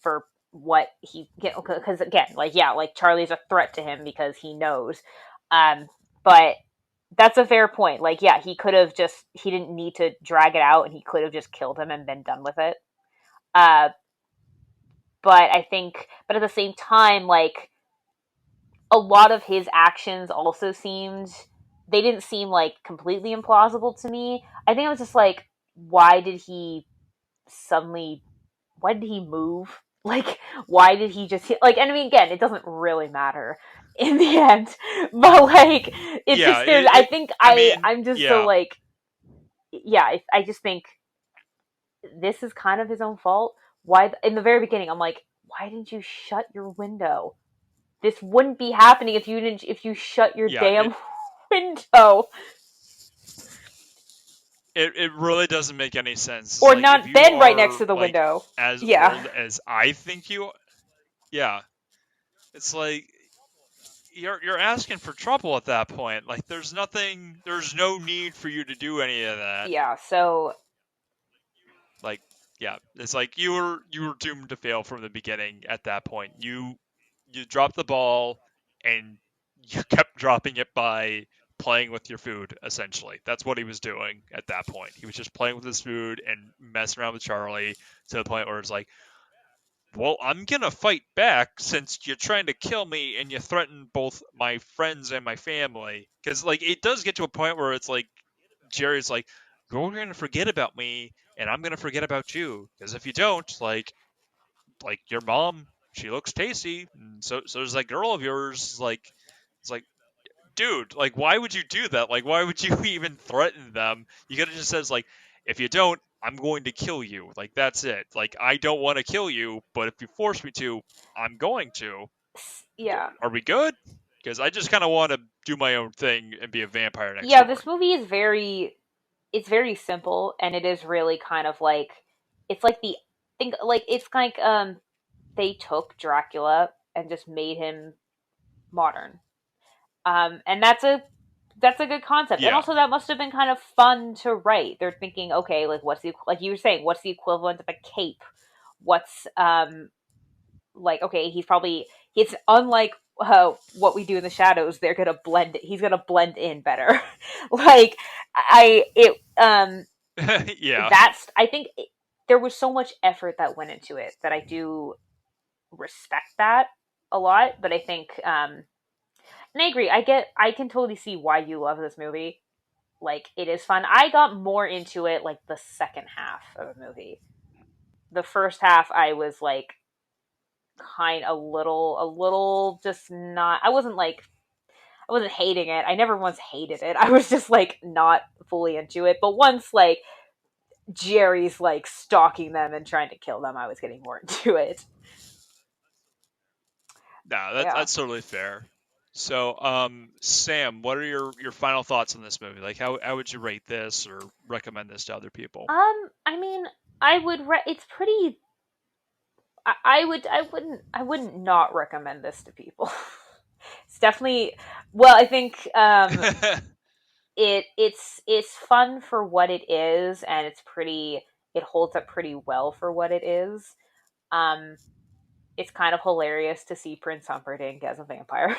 for what he, because again, like, yeah, like Charlie's a threat to him because he knows. Um, but that's a fair point. Like, yeah, he didn't need to drag it out and he could have just killed him and been done with it. Uh, but at the same time, like, a lot of his actions also they didn't seem like completely implausible to me. I think I was just like, why did he suddenly why did he move? Like, why did he just hit, like, and I mean, again, it doesn't really matter in the end, but like, it's yeah. just there's, I think I mean, I'm just so yeah, like, yeah, I just think this is kind of his own fault. why in the very beginning I'm like, why didn't you shut your window? This wouldn't be happening if you shut your Yeah, damn window it really doesn't make any sense. It's or like if not you been right next are to the like window. as Yeah. old as I think you, yeah, it's like you're asking for trouble at that point. Like there's no need for you to do any of that. Yeah, so Like yeah, it's like you were doomed to fail from the beginning at that point. You dropped the ball and you kept dropping it by playing with your food essentially. That's what he was doing at that point. He was just playing with his food and messing around with Charlie to the point where it's like, well, I'm gonna fight back since you're trying to kill me and you threaten both my friends and my family. Because like it does get to a point where it's like Jerry's like, you're gonna forget about me and I'm gonna forget about you. Because if you don't, like your mom, she looks tasty, and so does that girl of yours. Like it's like, dude, like why would you do that? Like why would you even threaten them? You could have just says like, if you don't, I'm going to kill you. Like that's it. Like I don't want to kill you, but if you force me to, I'm going to. yeah. Are we good? Because I just kind of want to do my own thing and be a vampire next Yeah, door. this movie is very simple, and it is really kind of like it's like the think like it's like they took Dracula and just made him modern. And that's a good concept. And Yeah. also that must have been kind of fun to write. They're thinking, okay, like what's the like you were saying, what's the equivalent of a cape? What's like okay, it's unlike what we do in the shadows. They're gonna blend it. He's gonna blend in better. like I it Yeah. that's I think there was so much effort that went into it that I do respect that a lot. But I think and I agree. I can totally see why you love this movie. Like it is fun. I got more into it like the second half of the movie. The first half I was like kind a little just not I wasn't hating it. I never once hated it. I was just like not fully into it. But once like Jerry's like stalking them and trying to kill them, I was getting more into it. No, Yeah. that's totally fair. So, Sam, what are your final thoughts on this movie? Like, how would you rate this or recommend this to other people? I mean, it's pretty. I wouldn't not recommend this to people. It's definitely. Well, I think it's fun for what it is, and it's pretty. It holds up pretty well for what it is. Um, it's kind of hilarious to see Prince Humperdinck as a vampire,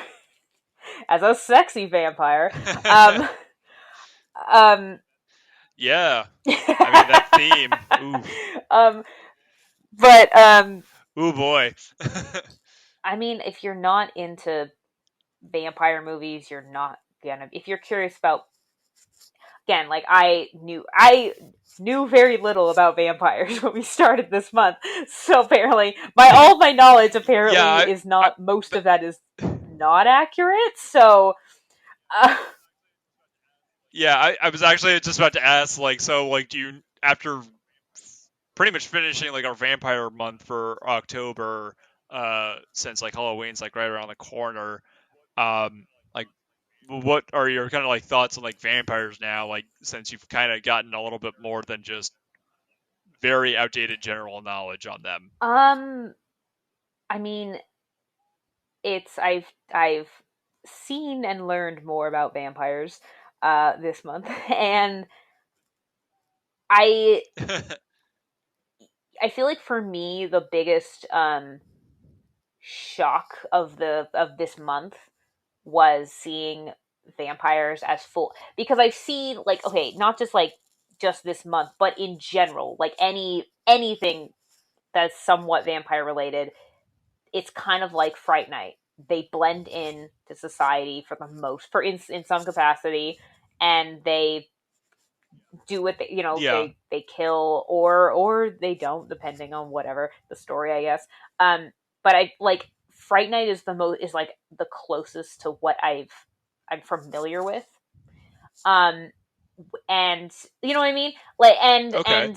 as a sexy vampire. Um, um, Yeah, I mean that theme. Ooh, um, but ooh boy. I mean, if you're not into vampire movies, you're not gonna. If you're curious about, again, like I knew very little about vampires when we started this month, so apparently all of my knowledge Yeah, apparently is I not. Most of that is not accurate. So, uh, yeah, I was actually just about to ask, like, so, like, do you after pretty much finishing like our vampire month for October, since like Halloween's like right around the corner, like what are your kind of like thoughts on like vampires now, like since you've kind of gotten a little bit more than just very outdated general knowledge on them? um, I mean, I've seen and learned more about vampires this month, and I I feel like for me the biggest shock of this month was seeing vampires as full, because I've seen like okay, not just like just this month, but in general, like anything that's somewhat vampire related, it's kind of like Fright Night. They blend in to society for the most, for in some capacity, and they do what Yeah. they kill or they don't, depending on whatever the story, I guess. But I like Fright Night is like the closest to what I'm familiar with. Um, and you know what I mean, like Okay.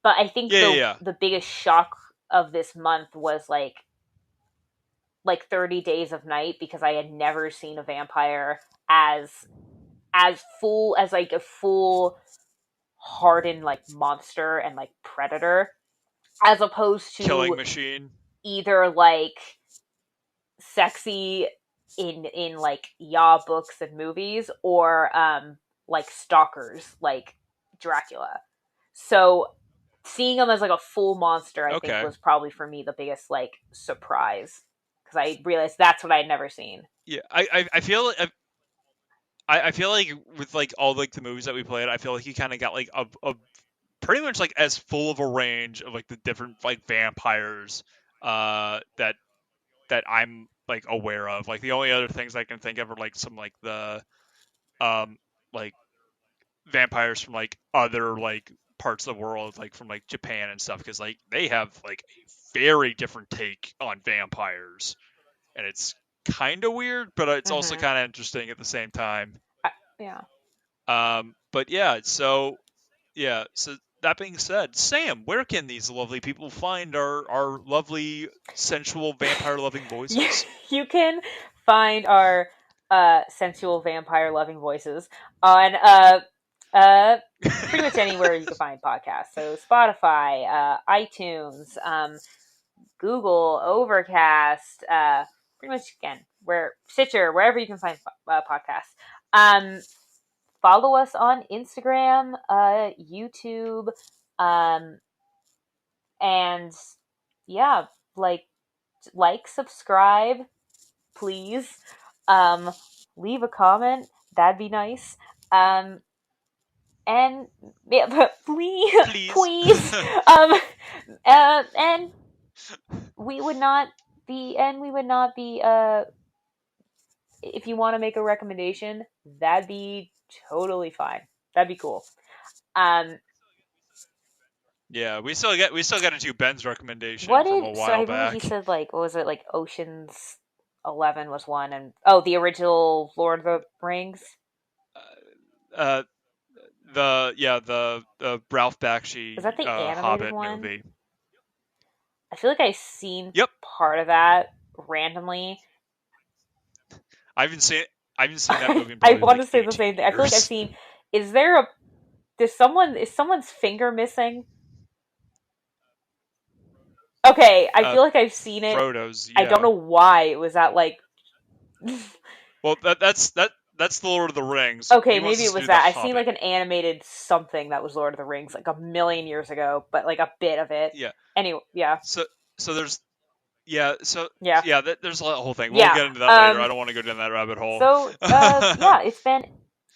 But I think Yeah, yeah, yeah. the biggest shock of this month was like 30 Days of Night, because I had never seen a vampire as full as like a full hardened like monster and like predator, as opposed Killing to machine. either like sexy in like yaw books and movies, or like stalkers like Dracula. So seeing him as like a full monster, I think Okay. was probably for me the biggest like surprise, because I realized that's what I'd never seen. Yeah, I feel I feel like with like all like the movies that we played, I feel like he kind of got like a pretty much like as full of a range of like the different like vampires that I'm like aware of. Like the only other things I can think of are like some like the um like vampires from like other like parts of the world, like from like Japan and stuff, because like they have like a very different take on vampires, and it's kind of weird, but it's also Mm-hmm. kind of interesting at the same time. Yeah. But yeah, so yeah, so that being said, Sam, where can these lovely people find our lovely sensual vampire loving you, voices? you can find our sensual vampire loving voices on uh, pretty much anywhere you can find podcasts. So Spotify, iTunes, Google, Overcast, pretty much again where Stitcher, wherever you can find podcasts. Um, Follow us on Instagram, YouTube, um, and yeah, subscribe, please. Um, Leave a comment. That'd be nice. Um, and yeah, but please, Please. please. And we would not be. If you want to make a recommendation, that'd be totally fine. That'd be cool. Um, Yeah, we still got to do Ben's recommendation what from a did so I while remember he back. said like what was it like Ocean's 11 was one, and oh, the original Lord of the Rings. Uh, the Ralph Was Bakshi that the animated Hobbit one? movie. I feel like I've seen Yep, part of that randomly. I haven't seen that movie in I probably want to like say the 18 same thing. I feel like I've years. seen. Is there a? Does someone is someone's finger missing? Okay, I Uh, feel like I've seen it. Frodo's, I don't yeah. know why it was at like. Well, that's the Lord of the Rings. Okay, He wants maybe us it to was do the that. I've seen Hobbit. like an animated something that was Lord of the Rings like a million years ago, but like a bit of it. Yeah. Anyway, yeah, So there's yeah so yeah, yeah there's a whole thing. We'll yeah. get into that later. I don't want to go down that rabbit hole. So, yeah, it's been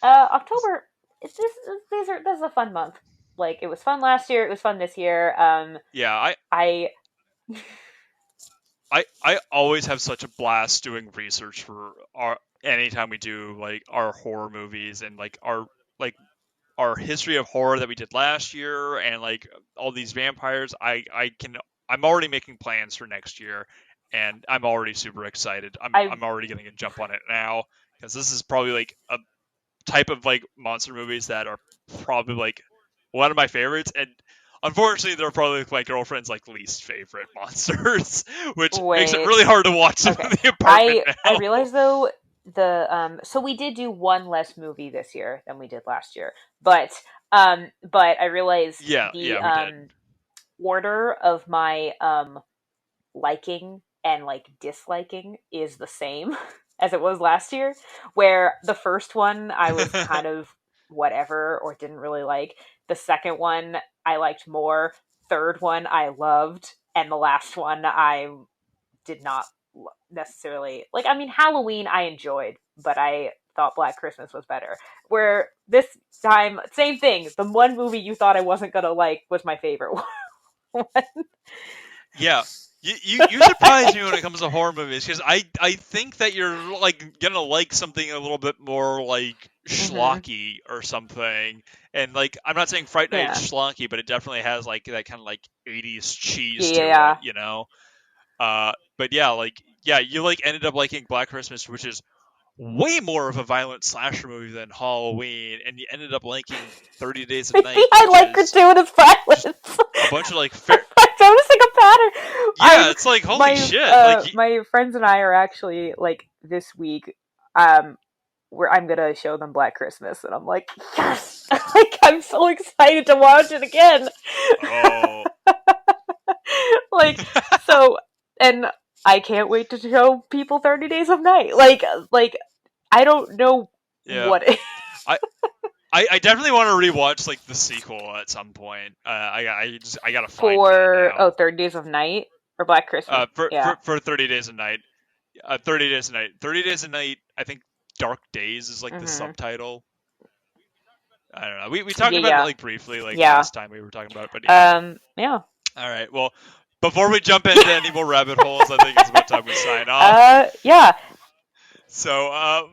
October. This is a fun month. Like it was fun last year. It was fun this year. Yeah, I I always have such a blast doing research for our anytime we do like our horror movies and like our history of horror that we did last year and like all these vampires. I'm already making plans for next year, and I'm already super excited. I I'm already getting a jump on it now because this is probably like a type of like monster movies that are probably like one of my favorites, and unfortunately they're probably my girlfriend's like least favorite monsters, which makes it wait. really hard to watch them Okay, in the apartment I now. realized though the so we did do one less movie this year than we did last year, but I realized Yeah, the yeah, we did. order of my liking and like disliking is the same as it was last year, where the first one I was kind of whatever or didn't really like. The second one I liked more. Third one I loved, and the last one I did not necessarily like. I mean, Halloween I enjoyed, but I thought Black Christmas was better. Where this time, same thing. The one movie you thought I wasn't gonna like was my favorite one. Yeah. You surprise me when it comes to horror movies because I think that you're like gonna like something a little bit more like Mm-hmm. schlocky or something, and like I'm not saying Fright Night is Yeah. schlocky, but it definitely has like that kind of like 80s cheese to it, Yeah. you know. But yeah, like yeah, you like ended up liking Black Christmas, which is way more of a violent slasher movie than Halloween, and you ended up liking 30 Days of Maybe Night, I which like is gratuitous just violence. a bunch of like fair. I'm noticing a pattern. Yeah, it's like holy shit. My friends and I are actually like this week. Um, where I'm gonna show them Black Christmas, and I'm like, yes, like I'm so excited to watch it again. oh, Like so, and I can't wait to show people 30 Days of Night. Like I don't know yeah. what. I I definitely want to rewatch like the sequel at some point. I gotta find that For now. 30 Days of Night or Black Christmas. Yeah. For 30 Days of Night. 30 Days of Night. 30 Days of Night. I think Dark Days is like the Mm-hmm. subtitle. I don't know. We talked Yeah, about it yeah, like briefly like yeah. last time we were talking about it, but yeah. Yeah. All right. Well, before we jump into any more rabbit holes, I think it's about time we sign off. Yeah. So,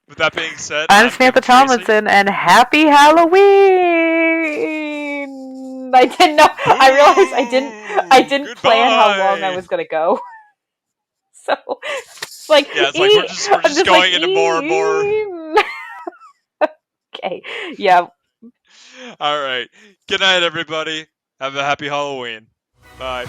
with that being said, I'm I'm Samantha Kevin Tracy. Tomlinson, and happy Halloween! I didn't know. Boo! I realized I didn't plan how long I Goodbye. was gonna go. So it's like, Yeah, it's like we're I'm just just like, going into more and more. Okay, yeah. All right. Good night, everybody. Have a happy Halloween. Bye.